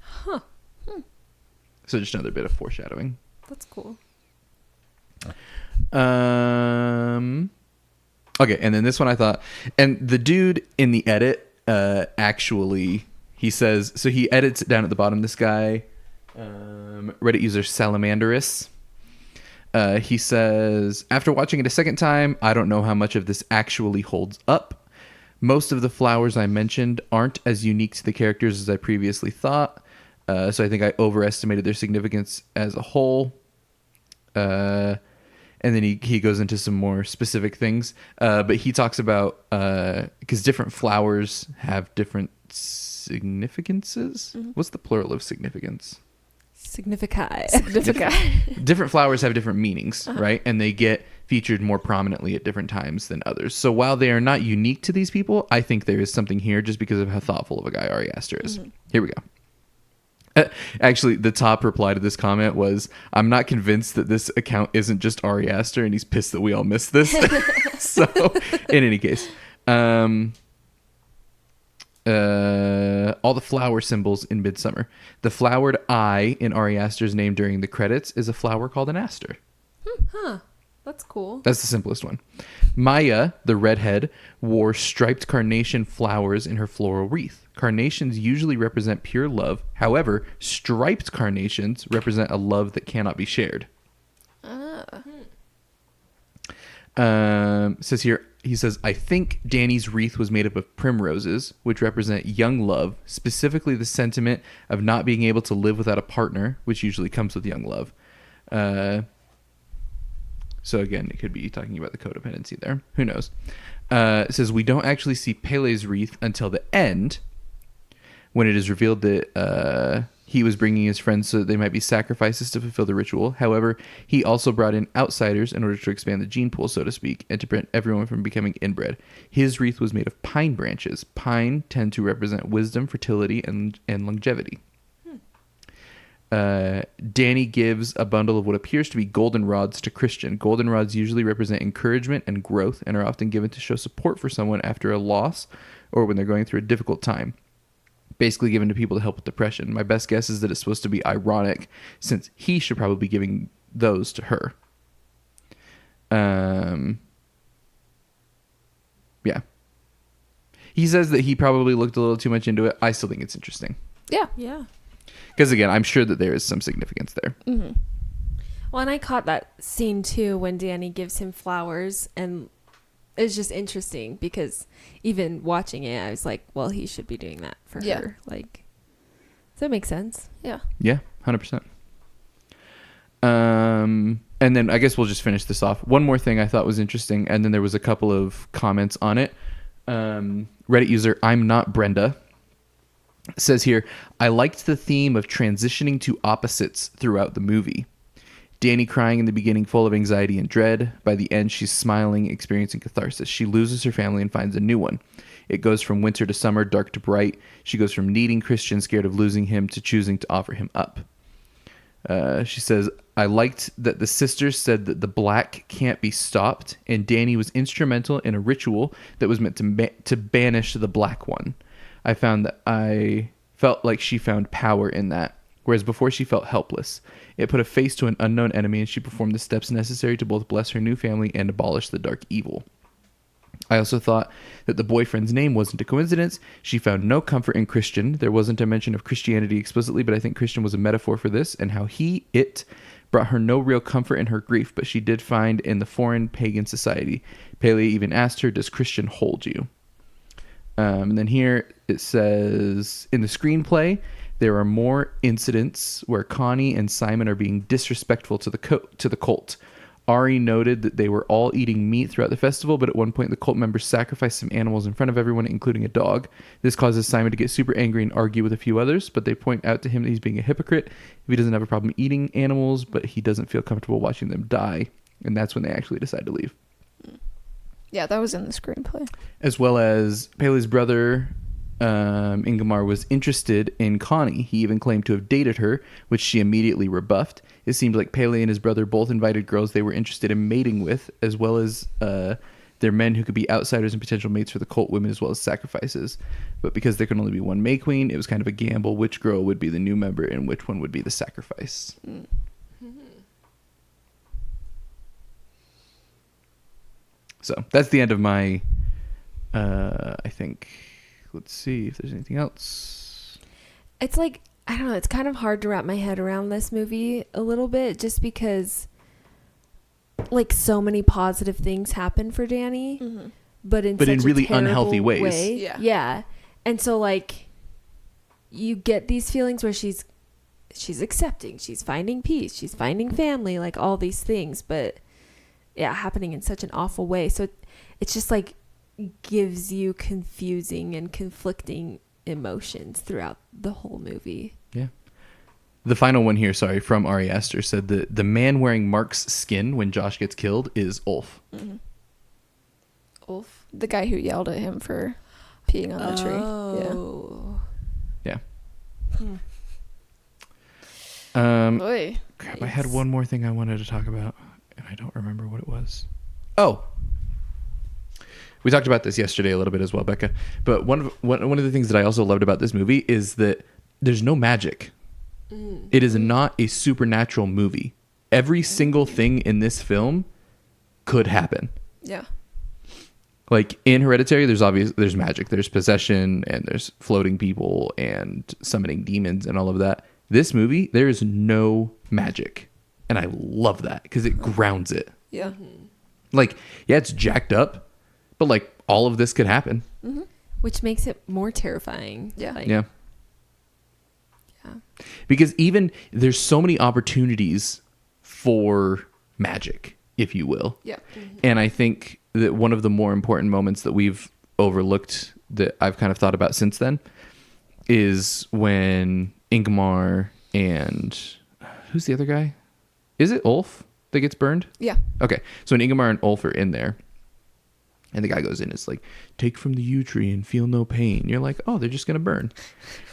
Huh. So just another bit of foreshadowing. That's cool. Okay, and then this one I thought, and the dude in the edit actually, he says, so he edits it down at the bottom, this guy, Reddit user Salamanderus, he says, after watching it a second time, I don't know how much of this actually holds up. Most of the flowers I mentioned aren't as unique to the characters as I previously thought, so I think I overestimated their significance as a whole. And then he goes into some more specific things. But he talks about, because different flowers have different significances. Mm-hmm. What's the plural of significance? Significant. Different flowers have different meanings, right? And they get featured more prominently at different times than others. So while they are not unique to these people, I think there is something here just because of how thoughtful of a guy Ari Aster is. Mm-hmm. Here we go. Actually, the top reply to this comment was, I'm not convinced that this account isn't just Ari Aster and he's pissed that we all missed this. So, in any case, all the flower symbols in Midsommar. The flowered eye in Ari Aster's name during the credits is a flower called an aster. Huh. That's cool. That's the simplest one. Maya, the redhead, wore striped carnation flowers in her floral wreath. Carnations usually represent pure love. However, striped carnations represent a love that cannot be shared. Says here, he says, I think Danny's wreath was made up of primroses, which represent young love, specifically the sentiment of not being able to live without a partner, which usually comes with young love. So again, it could be talking about the codependency there. Who knows? It says, we don't actually see Pele's wreath until the end, when it is revealed that he was bringing his friends so that they might be sacrifices to fulfill the ritual. However, he also brought in outsiders in order to expand the gene pool, so to speak, and to prevent everyone from becoming inbred. His wreath was made of pine branches. Pine tend to represent wisdom, fertility, and longevity. Danny gives a bundle of what appears to be goldenrods to Christian. Goldenrods usually represent encouragement and growth and are often given to show support for someone after a loss or when they're going through a difficult time. Basically given to people to help with depression. My best guess is that it's supposed to be ironic since he should probably be giving those to her. Yeah. He says that he probably looked a little too much into it. I still think it's interesting. Yeah. Yeah. Because, again, I'm sure that there is some significance there. Mm-hmm. Well, and I caught that scene too when Danny gives him flowers, and it's just interesting because even watching it, I was like, well, he should be doing that for her. Like, does that make sense? Yeah. Yeah, 100%. And then I guess we'll just finish this off. One more thing I thought was interesting, and then there was a couple of comments on it. Reddit user I'm Not Brenda says here, I liked the theme of transitioning to opposites throughout the movie. Danny crying in the beginning, full of anxiety and dread. By the end, she's smiling, experiencing catharsis. She loses her family and finds a new one. It goes from winter to summer, dark to bright. She goes from needing Christian, scared of losing him, to choosing to offer him up. She says, I liked that the sisters said that the black can't be stopped, and Danny was instrumental in a ritual that was meant to banish the black one. I found that I felt like she found power in that, whereas before she felt helpless. It put a face to an unknown enemy, and she performed the steps necessary to both bless her new family and abolish the dark evil. I also thought that the boyfriend's name wasn't a coincidence. She found no comfort in Christian. There wasn't a mention of Christianity explicitly, but I think Christian was a metaphor for this, and how it brought her no real comfort in her grief, but she did find in the foreign pagan society. Paley even asked her, does Christian hold you? And then here it says, in the screenplay, there are more incidents where Connie and Simon are being disrespectful to the cult. Ari noted that they were all eating meat throughout the festival, but at one point the cult members sacrificed some animals in front of everyone, including a dog. This causes Simon to get super angry and argue with a few others, but they point out to him that he's being a hypocrite if he doesn't have a problem eating animals, but he doesn't feel comfortable watching them die. And that's when they actually decide to leave. Yeah, that was in the screenplay. As well as Paley's brother, Ingmar, was interested in Connie. He even claimed to have dated her, which she immediately rebuffed. It seemed like Paley and his brother both invited girls they were interested in mating with, as well as their men who could be outsiders and potential mates for the cult women, as well as sacrifices. But because there could only be one May Queen, it was kind of a gamble which girl would be the new member and which one would be the sacrifice. So that's the end of my, I think, let's see if there's anything else. It's like, I don't know, it's kind of hard to wrap my head around this movie a little bit, just because like so many positive things happen for Danny, but in really terrible unhealthy ways. way. Yeah. And so like you get these feelings where she's accepting, she's finding peace, she's finding family, like all these things, but yeah, happening in such an awful way. So it's just like gives you confusing and conflicting emotions throughout the whole movie. Yeah. The final one here, sorry, from Ari Aster said that the man wearing Mark's skin when Josh gets killed is Ulf. Ulf, the guy who yelled at him for peeing on the tree. Yeah. Oy. Crap, I had one more thing I wanted to talk about, and I don't remember what it was. Oh, we talked about this yesterday a little bit as well, Becca. But one of the things that I also loved about this movie is that there's no magic. It is not a supernatural movie. Every single thing in this film could happen. Yeah. Like in Hereditary, there's magic, there's possession, and there's floating people and summoning demons and all of that. This movie, there is no magic, and I love that because it grounds it. Yeah. Like, yeah, it's jacked up, but like all of this could happen. Which makes it more terrifying. Yeah. Like, Yeah. Because even there's so many opportunities for magic, if you will. Yeah. And I think that one of the more important moments that we've overlooked that I've kind of thought about since then is when Ingmar and who's the other guy? Is it Ulf that gets burned? Yeah. Okay. So when Ingmar and Ulf are in there, and the guy goes in, it's like, take from the yew tree and feel no pain. You're like, oh, they're just going to burn.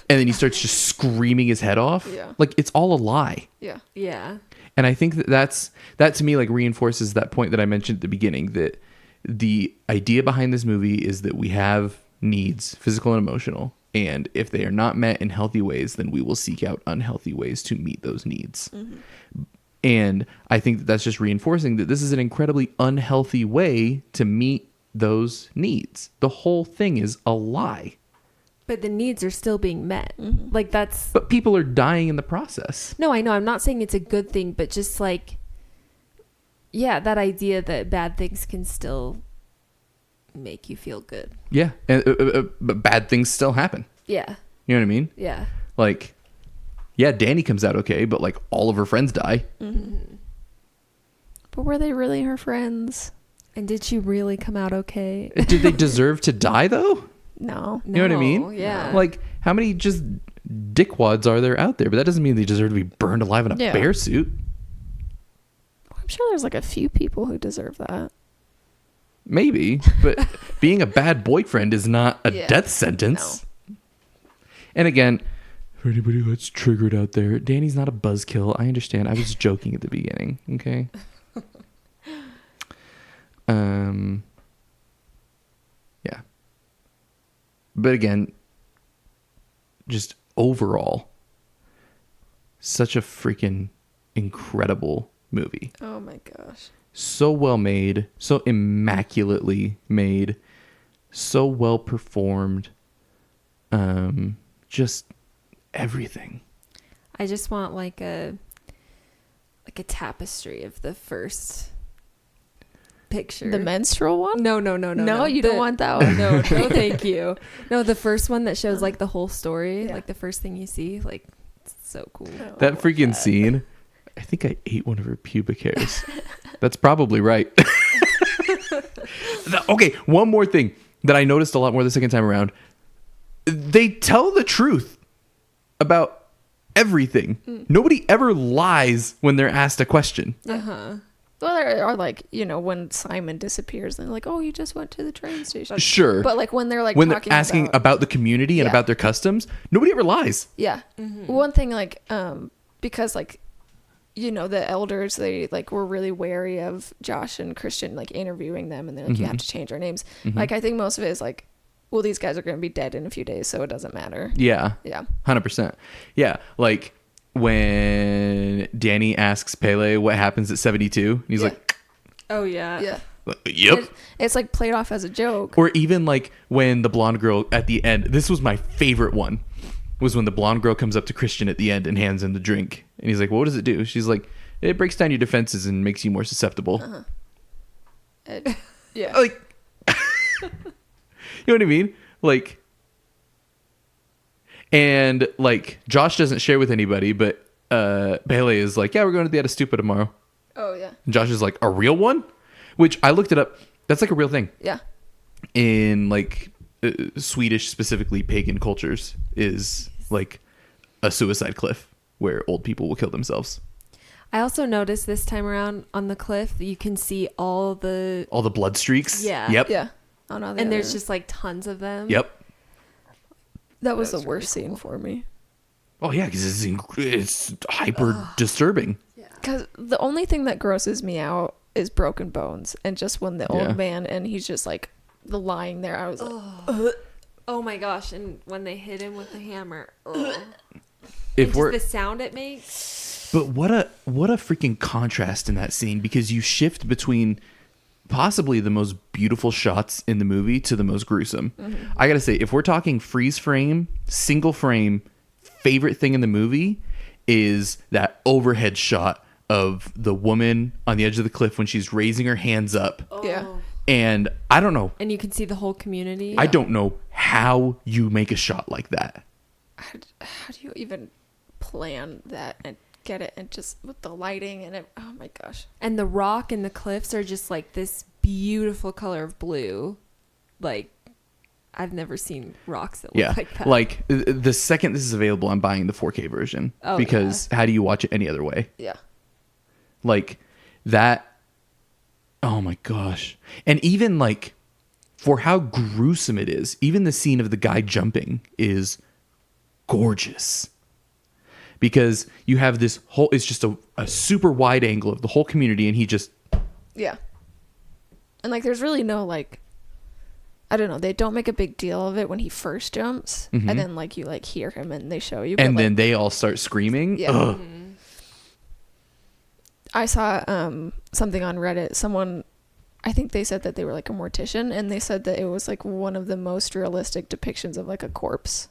And then he starts just screaming his head off. Yeah. Like, it's all a lie. Yeah. Yeah. And I think that to me, like, reinforces that point that I mentioned at the beginning, that the idea behind this movie is that we have needs, physical and emotional. And if they are not met in healthy ways, then we will seek out unhealthy ways to meet those needs. And I think that that's just reinforcing that this is an incredibly unhealthy way to meet those needs. The whole thing is a lie. But the needs are still being met. Like that's... But people are dying in the process. No, I know. I'm not saying it's a good thing, but just like... Yeah, that idea that bad things can still make you feel good. Yeah. And, but bad things still happen. Yeah. You know what I mean? Yeah. Like, yeah, Danny comes out okay, but like all of her friends die. But were they really her friends? And did she really come out okay? Did they deserve to die though? No. You know what I mean? Yeah. Like, how many just dickwads are there out there? But that doesn't mean they deserve to be burned alive in a Yeah. bear suit. I'm sure there's like a few people who deserve that. Maybe, but being a bad boyfriend is not a Yeah. death sentence. And again, for anybody that's triggered out there, Danny's not a buzzkill. I understand. I was joking at the beginning. Okay. Yeah. But again, just overall, such a freaking incredible movie. Oh my gosh. So well made, so immaculately made, so well performed. Just everything. I just want like a tapestry of the first picture. The menstrual one? No, You don't want that one. No, thank you. No, the first one that shows like the whole story, Yeah. like the first thing you see, like it's so cool. That freaking scene. I think I ate one of her pubic hairs. That's probably right. Okay, one more thing that I noticed a lot more the second time around. They tell the truth about everything. Nobody ever lies when they're asked a question. Uh-huh. Well, there are like, you know, when Simon disappears, they're like, oh, you just went to the train station. Sure. But like when they're like when they're talking asking about the community and Yeah. about their customs, nobody ever lies. Yeah. One thing like because like, you know, the elders, they like were really wary of Josh and Christian like interviewing them, and they're like, you have to change our names. Like I think most of it is like, well, these guys are going to be dead in a few days, so it doesn't matter. Yeah. Yeah. 100%. Yeah. Like when Danny asks Pele what happens at 72, and he's Yeah. like, Oh yeah. Yeah. yep. It's like played off as a joke. Or even like when the blonde girl at the end, this was my favorite one, was when the blonde girl comes up to Christian at the end and hands him the drink. And he's like, well, what does it do? She's like, it breaks down your defenses and makes you more susceptible. Yeah. Like, you know what I mean? Like, and like Josh doesn't share with anybody, but Pele is like, yeah, we're going to the Atastupa tomorrow. Oh yeah. And Josh is like, a real one? Which I looked it up. That's like a real thing Yeah. in like Swedish, specifically pagan cultures, is like a suicide cliff where old people will kill themselves. I also noticed this time around on the cliff, you can see all the blood streaks. Yeah. Yep. Yeah. Oh no. and there's just like tons of them. Yep. that was the That's worst really scene for me. Oh yeah, because it's hyper disturbing. Because the only thing that grosses me out is broken bones, and just when the Yeah. old man and he's just like lying there, I was like, Oh my gosh! And when they hit him with the hammer, ugh. If And we're just the sound it makes. But what a freaking contrast in that scene, because you shift between possibly the most beautiful shots in the movie to the most gruesome. I gotta say, if we're talking freeze frame, single frame, favorite thing in the movie is that overhead shot of the woman on the edge of the cliff when she's raising her hands up. yeah. And I don't know. And you can see the whole community. I don't know how you make a shot like that. How do you even plan that and get it, and just with the lighting and it? Oh my gosh. And the rock and the cliffs are just like this beautiful color of blue. Like, I've never seen rocks that look Yeah. like that. Like the second this is available, I'm buying the 4K version, Oh, because how do you watch it any other way? Yeah. Like that. Oh my gosh. And even like for how gruesome it is, even the scene of the guy jumping is gorgeous, because you have this whole, it's just a super wide angle of the whole community, and he just, Yeah. And like there's really no like, I don't know, they don't make a big deal of it when he first jumps, and then like you like hear him and they show you, and but, then like, they all start screaming. Yeah. Ugh. I saw something on Reddit. Someone, I think they said that they were like a mortician, and they said that it was like one of the most realistic depictions of like a corpse,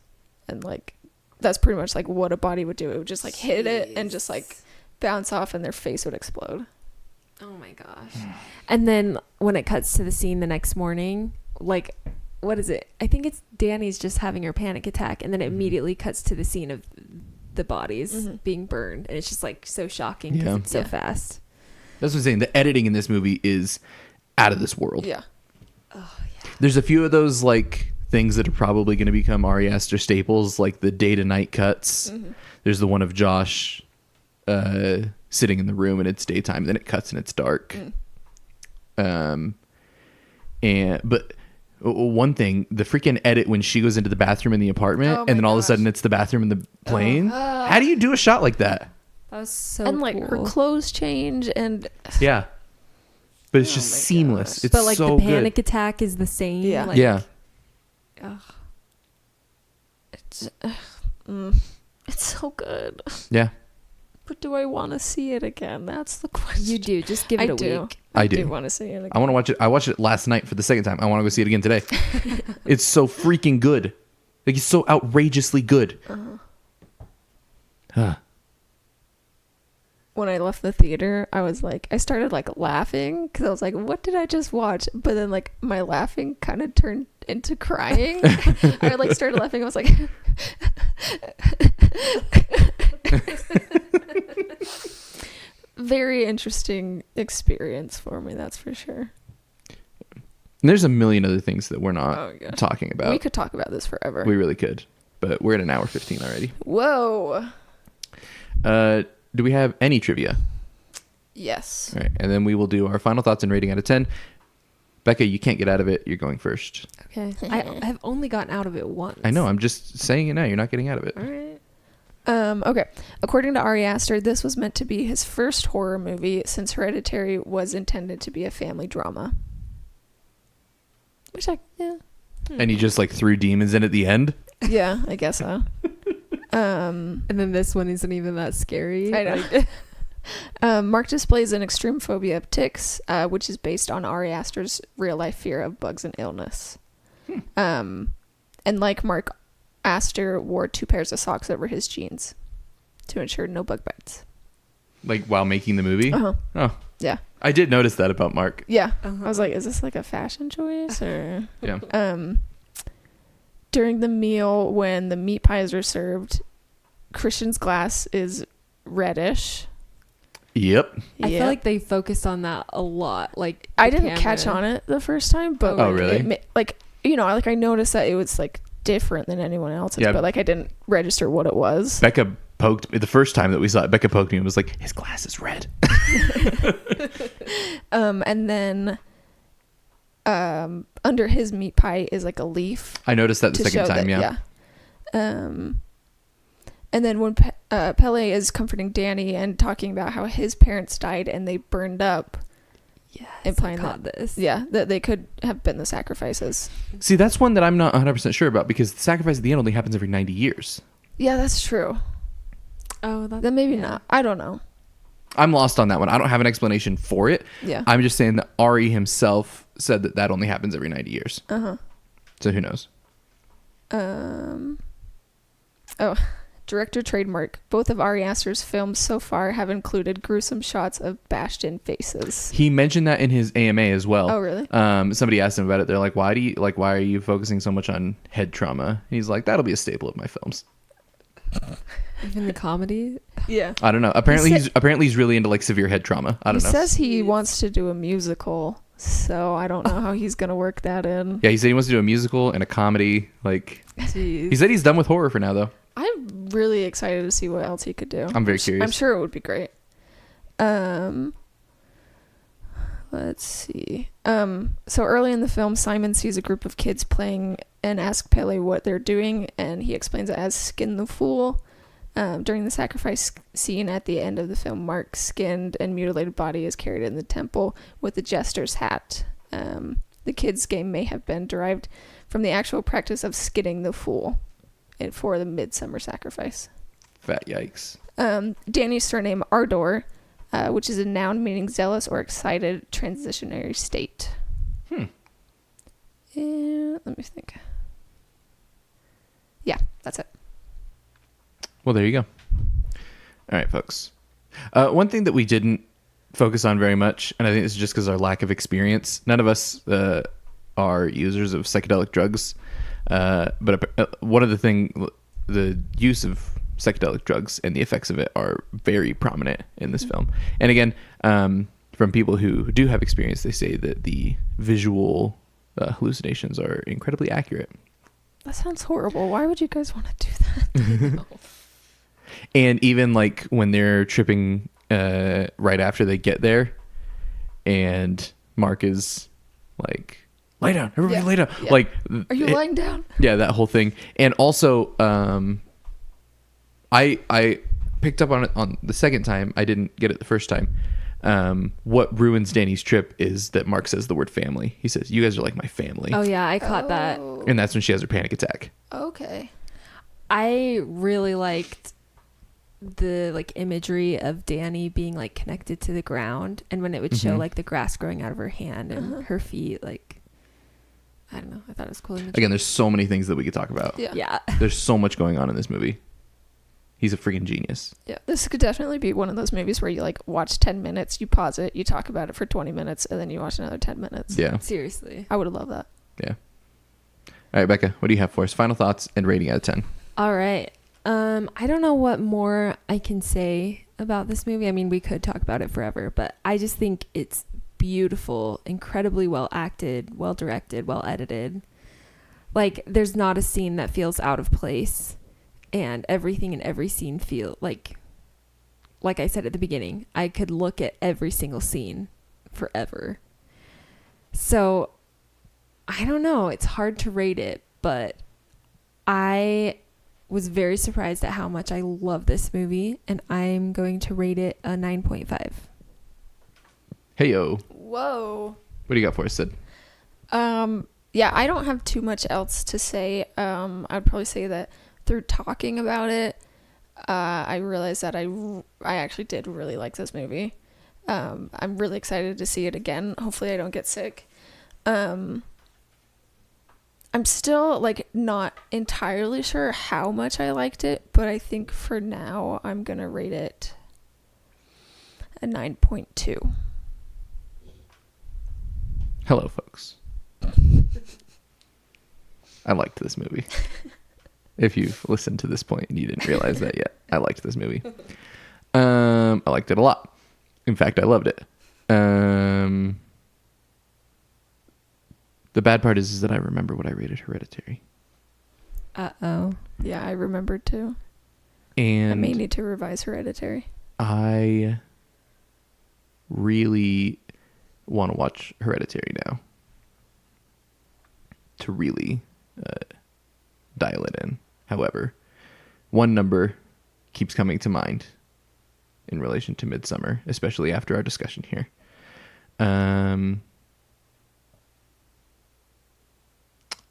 and like that's pretty much like what a body would do. It would just like hit it and just like bounce off, and their face would explode. Oh my gosh. And then when it cuts to the scene the next morning, like, what is it? I think it's Danny's just having her panic attack, and then it immediately cuts to the scene of the bodies being burned, and it's just like so shocking because it's so fast. That's what I'm saying. The editing in this movie is out of this world. Yeah. Oh yeah. There's a few of those like things that are probably going to become Ari Aster staples, like the day to night cuts. There's the one of Josh sitting in the room and it's daytime, then it cuts and it's dark. But one thing, the freaking edit when she goes into the bathroom in the apartment and then all of a sudden it's the bathroom in the plane. How do you do a shot like that? That was so And like her cool. clothes change, and Yeah, but it's just seamless. It's but like so the panic good. attack is the same. Yeah. Like, Yeah, ugh. it's so good. yeah, But do I want to see it again? That's the question. You do. Just give it a week. I do. Want to see it again. I want to watch it. I watched it last night for the second time. I want to go see it again today. It's so freaking good. Like, it's so outrageously good. When I left the theater, I was like, I started like laughing because I was like, what did I just watch? But then like my laughing kind of turned into crying. I like started laughing. I was like, very interesting experience for me, that's for sure. And there's a million other things that we're not talking about. We could talk about this forever. We really could. But we're at an hour 15 already. Whoa. Do we have any trivia? Yes. All right. And then we will do our final thoughts and rating out of 10. Becca, you can't get out of it. You're going first. Okay. I have only gotten out of it once. I know. I'm just saying it now. You're not getting out of it. All right. Okay. According to Ari Aster, this was meant to be his first horror movie since Hereditary was intended to be a family drama. Which And he just like threw demons in at the end? yeah, I guess so. And then this one isn't even that scary. I know. Mark displays an extreme phobia of ticks, which is based on Ari Aster's real-life fear of bugs and illness. And like Mark, Aster wore 2 pairs of socks over his jeans to ensure no bug bites. Like while making the movie? Uh-huh. Oh. Yeah. I did notice that about Mark. Yeah. I was like, is this like a fashion choice? Or Yeah. During the meal, when the meat pies are served, Christian's glass is reddish. Yep. I feel like they focused on that a lot. Like I didn't catch on it the first time, but Oh, really? I noticed that it was like different than anyone else's, Yeah. but like I didn't register what it was. Becca poked me the first time that we saw it. Becca poked me and was like, his glass is red. And then under his meat pie is like a leaf. I noticed that the to second show time. that- Yeah. And then when Pele is comforting Danny and talking about how his parents died and they burned up, implying that they could have been the sacrifices. See, that's one that I'm not 100% sure about because the sacrifice at the end only happens every 90 years. Yeah, that's true. Oh, Then maybe not. I don't know. I'm lost on that one. I don't have an explanation for it. Yeah. I'm just saying that Ari himself said that only happens every 90 years. Uh-huh. So who knows? Director trademark. Both of Ari Aster's films so far have included gruesome shots of bashed in faces. He mentioned that in his AMA as well. Oh, really? Somebody asked him about it. They're like, why are you focusing so much on head trauma? He's like, that'll be a staple of my films. Even the comedy. Yeah. I don't know. Apparently he's really into like severe head trauma. I don't know. He says he wants to do a musical, so I don't know how he's going to work that in. Yeah, he said he wants to do a musical and a comedy. Like, Jeez. he said he's done with horror for now, though. I'm really excited to see what else he could do. I'm very curious. I'm sure it would be great. Let's see. So early in the film, Simon sees a group of kids playing and asks Pele what they're doing, and he explains it as skin the fool. During the sacrifice scene at the end of the film, Mark's skinned and mutilated body is carried in the temple with the jester's hat. The kids' game may have been derived from the actual practice of skinning the fool for the Midsommar sacrifice. Fat yikes. Danny's surname Ardor which is a noun meaning zealous or excited transitionary state. And let me think. Yeah, that's it. Well, there you go. All right, folks. One thing that we didn't focus on very much, and I think this is just because of our lack of experience. None of us are users of psychedelic drugs, but one of the use of psychedelic drugs and the effects of it are very prominent in this film. And again, from people who do have experience, they say that the visual hallucinations are incredibly accurate. That sounds horrible. Why would you guys want to do that? And even like when they're tripping right after they get there, and Mark is like, lay down, everybody lay down. Yeah. Like, Are you lying down? Yeah, that whole thing. And also, I picked up on it on the second time. I didn't get it the first time. What ruins Danny's trip is that Mark says the word family. He says, "You guys are like my family." Oh yeah, I caught that. And that's when she has her panic attack. Okay. I really liked the like imagery of Danny being like connected to the ground, and when it would show like the grass growing out of her hand and her feet, like, I don't know, I thought it was cool imagery. Again, there's so many things that we could talk about. Yeah. There's so much going on in this movie. He's a freaking genius. Yeah, this could definitely be one of those movies where you like watch 10 minutes, you pause it, you talk about it for 20 minutes, and then you watch another 10 minutes. Yeah. Seriously. I would have loved that. Yeah. All right, Becca, what do you have for us? Final thoughts and rating out of 10. All right. I don't know what more I can say about this movie. I mean, we could talk about it forever, but I just think it's beautiful, incredibly well acted, well directed, well edited. Like, there's not a scene that feels out of place, and everything in every scene feel like I said at the beginning, I could look at every single scene forever. So I don't know, it's hard to rate it, but I was very surprised at how much I love this movie, and I'm going to rate it a 9.5. Hey, yo. Whoa. What do you got for us, Sid? Yeah, I don't have too much else to say. I'd probably say that through talking about it, I realized that I actually did really like this movie. I'm really excited to see it again. Hopefully I don't get sick. I'm still like not entirely sure how much I liked it, but I think for now I'm going to rate it a 9.2. Hello, folks. I liked this movie. If you've listened to this point and you didn't realize that yet, I liked this movie. I liked it a lot. In fact, I loved it. The bad part is that I remember what I rated Hereditary. Uh-oh. Yeah, I remembered too. And I may need to revise Hereditary. I really want to watch Hereditary now to really dial it in. However, one number keeps coming to mind in relation to Midsommar, especially after our discussion here.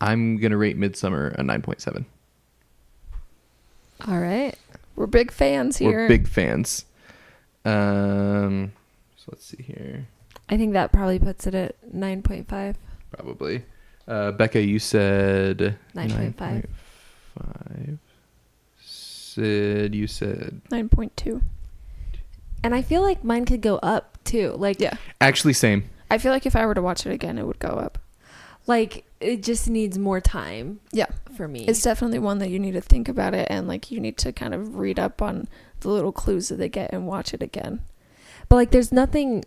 I'm going to rate Midsommar a 9.7. All right. We're big fans here. We're big fans. So let's see here. I think that probably puts it at 9.5. Probably. Becca, you said 9.5. 9.5. Sid, you said 9.2. And I feel like mine could go up too. Like, Yeah. actually same. I feel like if I were to watch it again, it would go up. like it just needs more time. Yeah. For me. It's definitely one that you need to think about it, and like you need to kind of read up on the little clues that they get and watch it again. But like there's nothing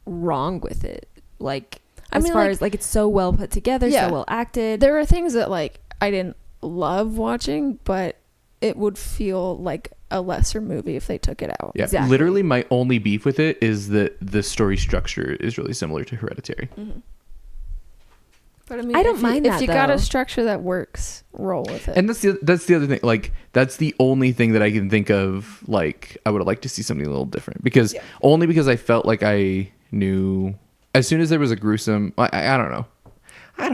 wrong with it. Like as far as like it's so well put together, Yeah. so well acted. There are things that like I didn't love watching, but it would feel like a lesser movie if they took it out. Yeah. Exactly. Literally my only beef with it is that the story structure is really similar to Hereditary. Mm-hmm. But I mean, I don't mind if that, you got though. a structure that works, roll with it. And that's the other thing. Like that's the only thing that I can think of. Like I would have liked to see something a little different because only because I felt like I knew as soon as there was a gruesome. I don't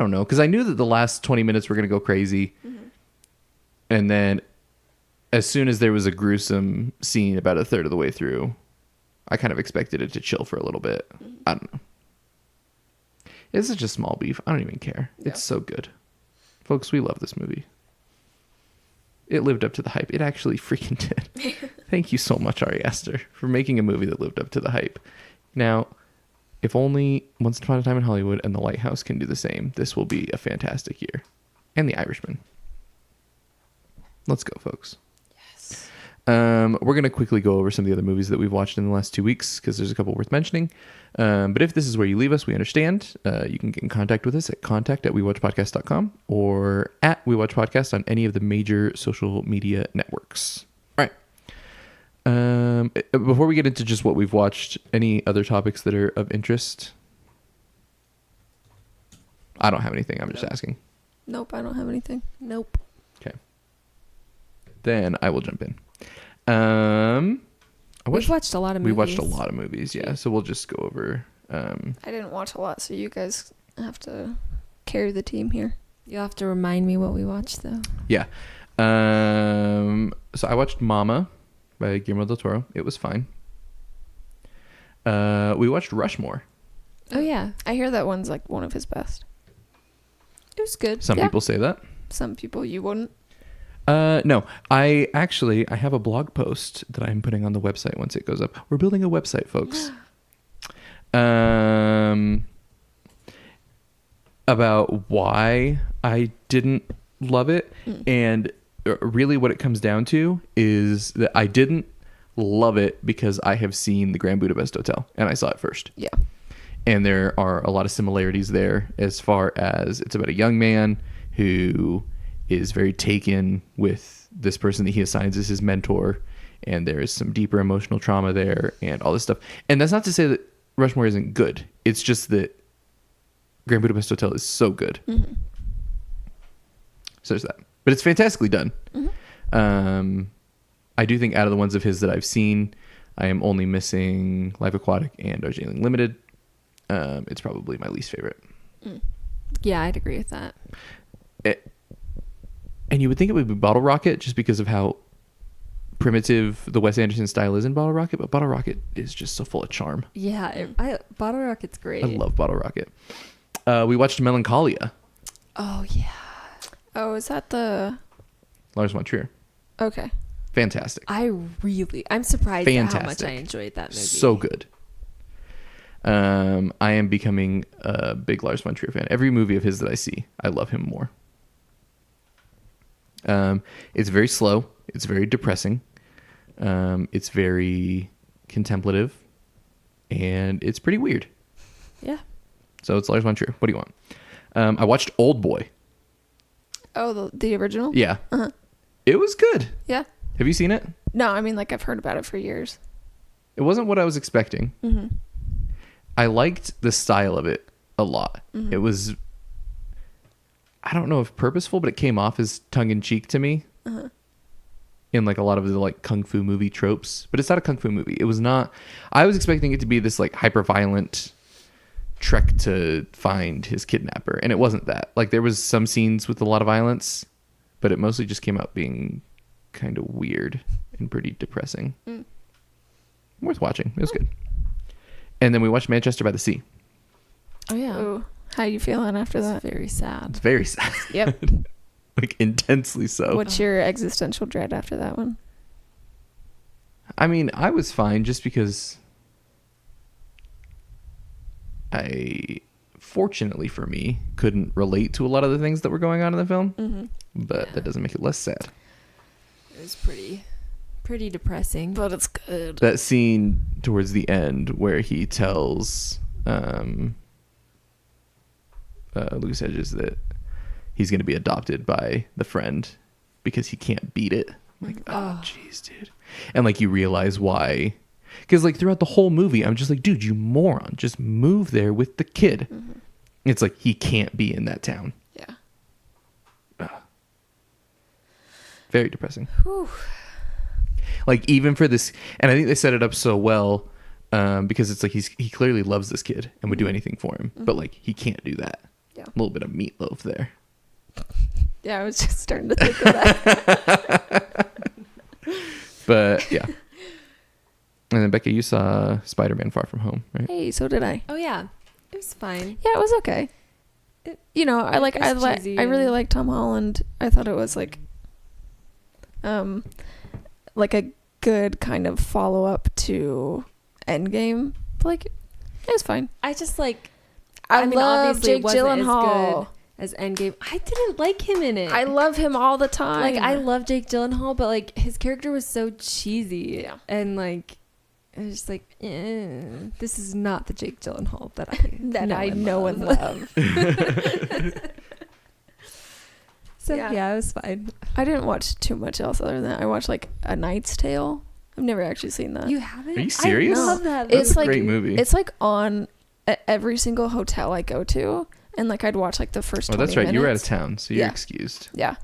know because I knew that the last 20 minutes were gonna go crazy, and then as soon as there was a gruesome scene about a third of the way through, I kind of expected it to chill for a little bit. I don't know. It's such a small beef. I don't even care. Yeah. It's so good. Folks, we love this movie. It lived up to the hype. It actually freaking did. Thank you so much, Ari Aster, for making a movie that lived up to the hype. Now, if only Once Upon a Time in Hollywood and The Lighthouse can do the same, this will be a fantastic year. And The Irishman. Let's go, folks. Yes. We're going to quickly go over some of the other movies that we've watched in the last 2 weeks because there's a couple worth mentioning. But if this is where you leave us, we understand. You can get in contact with us at contact@wewatchpodcast.com or at WeWatchPodcast on any of the major social media networks. All right. Before we get into just what we've watched, any other topics that are of interest? I don't have anything. I'm just asking. Nope, I don't have anything. Nope. Okay. Then I will jump in. We've watched a lot of movies. We watched a lot of movies, yeah. So we'll just go over. I didn't watch a lot, so you guys have to carry the team here. You'll have to remind me what we watched, though. Yeah. So I watched Mama by Guillermo del Toro. It was fine. We watched Rushmore. Oh, yeah. I hear that one's like one of his best. It was good. Some people say that. Some people you wouldn't. No, I have a blog post that I'm putting on the website once it goes up. We're building a website, folks. About why I didn't love it. And really what it comes down to is that I didn't love it because I have seen the Grand Budapest Hotel and I saw it first. Yeah. And there are a lot of similarities there as far as it's about a young man who is very taken with this person that he assigns as his mentor, and there is some deeper emotional trauma there and all this stuff. And that's not to say that Rushmore isn't good. It's just that Grand Budapest Hotel is so good. Mm-hmm. So there's that. But it's fantastically done. Mm-hmm. I do think out of the ones of his that I've seen, I am only missing Life Aquatic and Darjeeling Limited. It's probably my least favorite. Yeah, I'd agree with that. And you would think it would be Bottle Rocket just because of how primitive the Wes Anderson style is in Bottle Rocket, but Bottle Rocket is just so full of charm. Yeah, Bottle Rocket's great. I love Bottle Rocket. We watched Melancholia. Oh, yeah. Oh, is that the... Lars von Trier. Okay. Fantastic. I'm surprised at how much I enjoyed that movie. So good. I am becoming a big Lars von Trier fan. Every movie of his that I see, I love him more. It's very slow. It's very depressing. It's very contemplative, and it's pretty weird. Yeah. So it's Lars von Trier. What do you want? I watched Old Boy. Oh, the original? Yeah. Uh-huh. It was good. Yeah. Have you seen it? No, I mean, like, I've heard about it for years. It wasn't what I was expecting. Mm-hmm. I liked the style of it a lot. Mm-hmm. It was, I don't know if purposeful, but it came off as tongue-in-cheek to me. Uh-huh. In like a lot of the like kung fu movie tropes, but it's not a kung fu movie. It was not. I was expecting it to be this like hyper violent trek to find his kidnapper, and it wasn't that. Like there was some scenes with a lot of violence, but it mostly just came out being kind of weird and pretty depressing. Worth watching. It was good. And then we watched Manchester by the Sea. Oh yeah. Ooh, how you feeling after that? It's very sad. It's very sad. Yep. Like intensely so. What's your existential dread after that one? I mean, I was fine just because I, fortunately for me, couldn't relate to a lot of the things that were going on in the film. Mm-hmm. But that doesn't make it less sad. It was pretty depressing. But it's good. That scene towards the end where he tells Lucas Hedges that he's going to be adopted by the friend because he can't beat it. I'm like, oh, jeez, dude. And like you realize why. Because like throughout the whole movie, I'm just like, dude, you moron. Just move there with the kid. Mm-hmm. It's like he can't be in that town. Yeah. Very depressing. Whew. Like even for this, and I think they set it up so well because it's like he clearly loves this kid and would do anything for him, but like he can't do that. Yeah. A little bit of meatloaf there. Yeah, I was just starting to think of that. But yeah. And then Becca, you saw Spider-Man: Far From Home, right? Hey, so did I. Oh yeah, it was fine. Yeah, it was okay. You know, I really like Tom Holland. I thought it was like a good kind of follow up to Endgame. But, like, it was fine. I just like. I mean, love obviously Jake it wasn't Gyllenhaal. as Endgame. I didn't like him in it. I love him all the time. Like, I love Jake Gyllenhaal, but like his character was so cheesy. Yeah. And like, I was just like, this is not the Jake Gyllenhaal that I know and love. So yeah, it was fine. I didn't watch too much else other than that. I watched like A Knight's Tale. I've never actually seen that. You haven't? Are you serious? I love that. That's It's a like great movie. It's like on at every single hotel I go to, and like I'd watch like the first 20 that's right. minutes. You were out of town, so you're Yeah. excused. Yeah.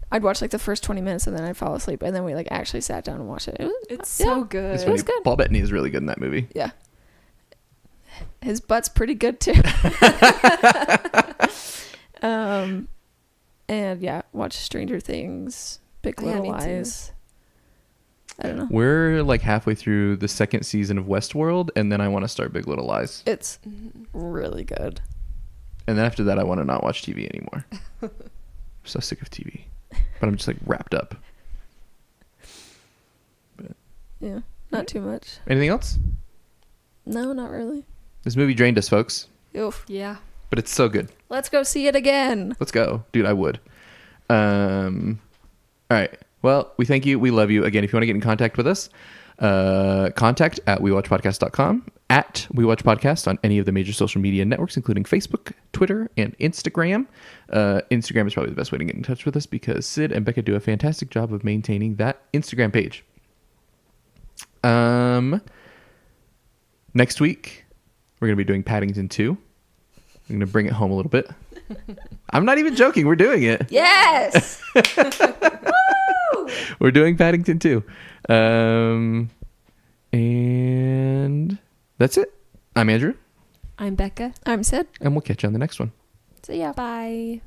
I'd watch like the first 20 minutes and then I'd fall asleep, and then we like actually sat down and watched it. It's so good. It's It was funny. good. Paul Bettany is really good in that movie. Yeah. His butt's pretty good too. And yeah, watch Stranger Things, Big Oh, yeah, Little me too. Lies. I don't know. We're like halfway through the second season of Westworld, and then I want to start Big Little Lies. It's really good. And then after that, I want to not watch TV anymore. I'm so sick of TV. But I'm just like wrapped up. Yeah, not too much. Anything else? No, not really. This movie drained us, folks. Oof. Yeah. But it's so good. Let's go see it again. Let's go. Dude, I would. All right. Well, we thank you. We love you. Again, if you want to get in contact with us, contact at wewatchpodcast.com, at wewatchpodcast on any of the major social media networks, including Facebook, Twitter, and Instagram. Instagram is probably the best way to get in touch with us because Sid and Becca do a fantastic job of maintaining that Instagram page. Next week, we're going to be doing Paddington 2. I'm going to bring it home a little bit. I'm not even joking. We're doing it. Yes. We're doing Paddington 2. And that's it. I'm Andrew. I'm Becca. I'm Sid. And we'll catch you on the next one. See ya. Bye.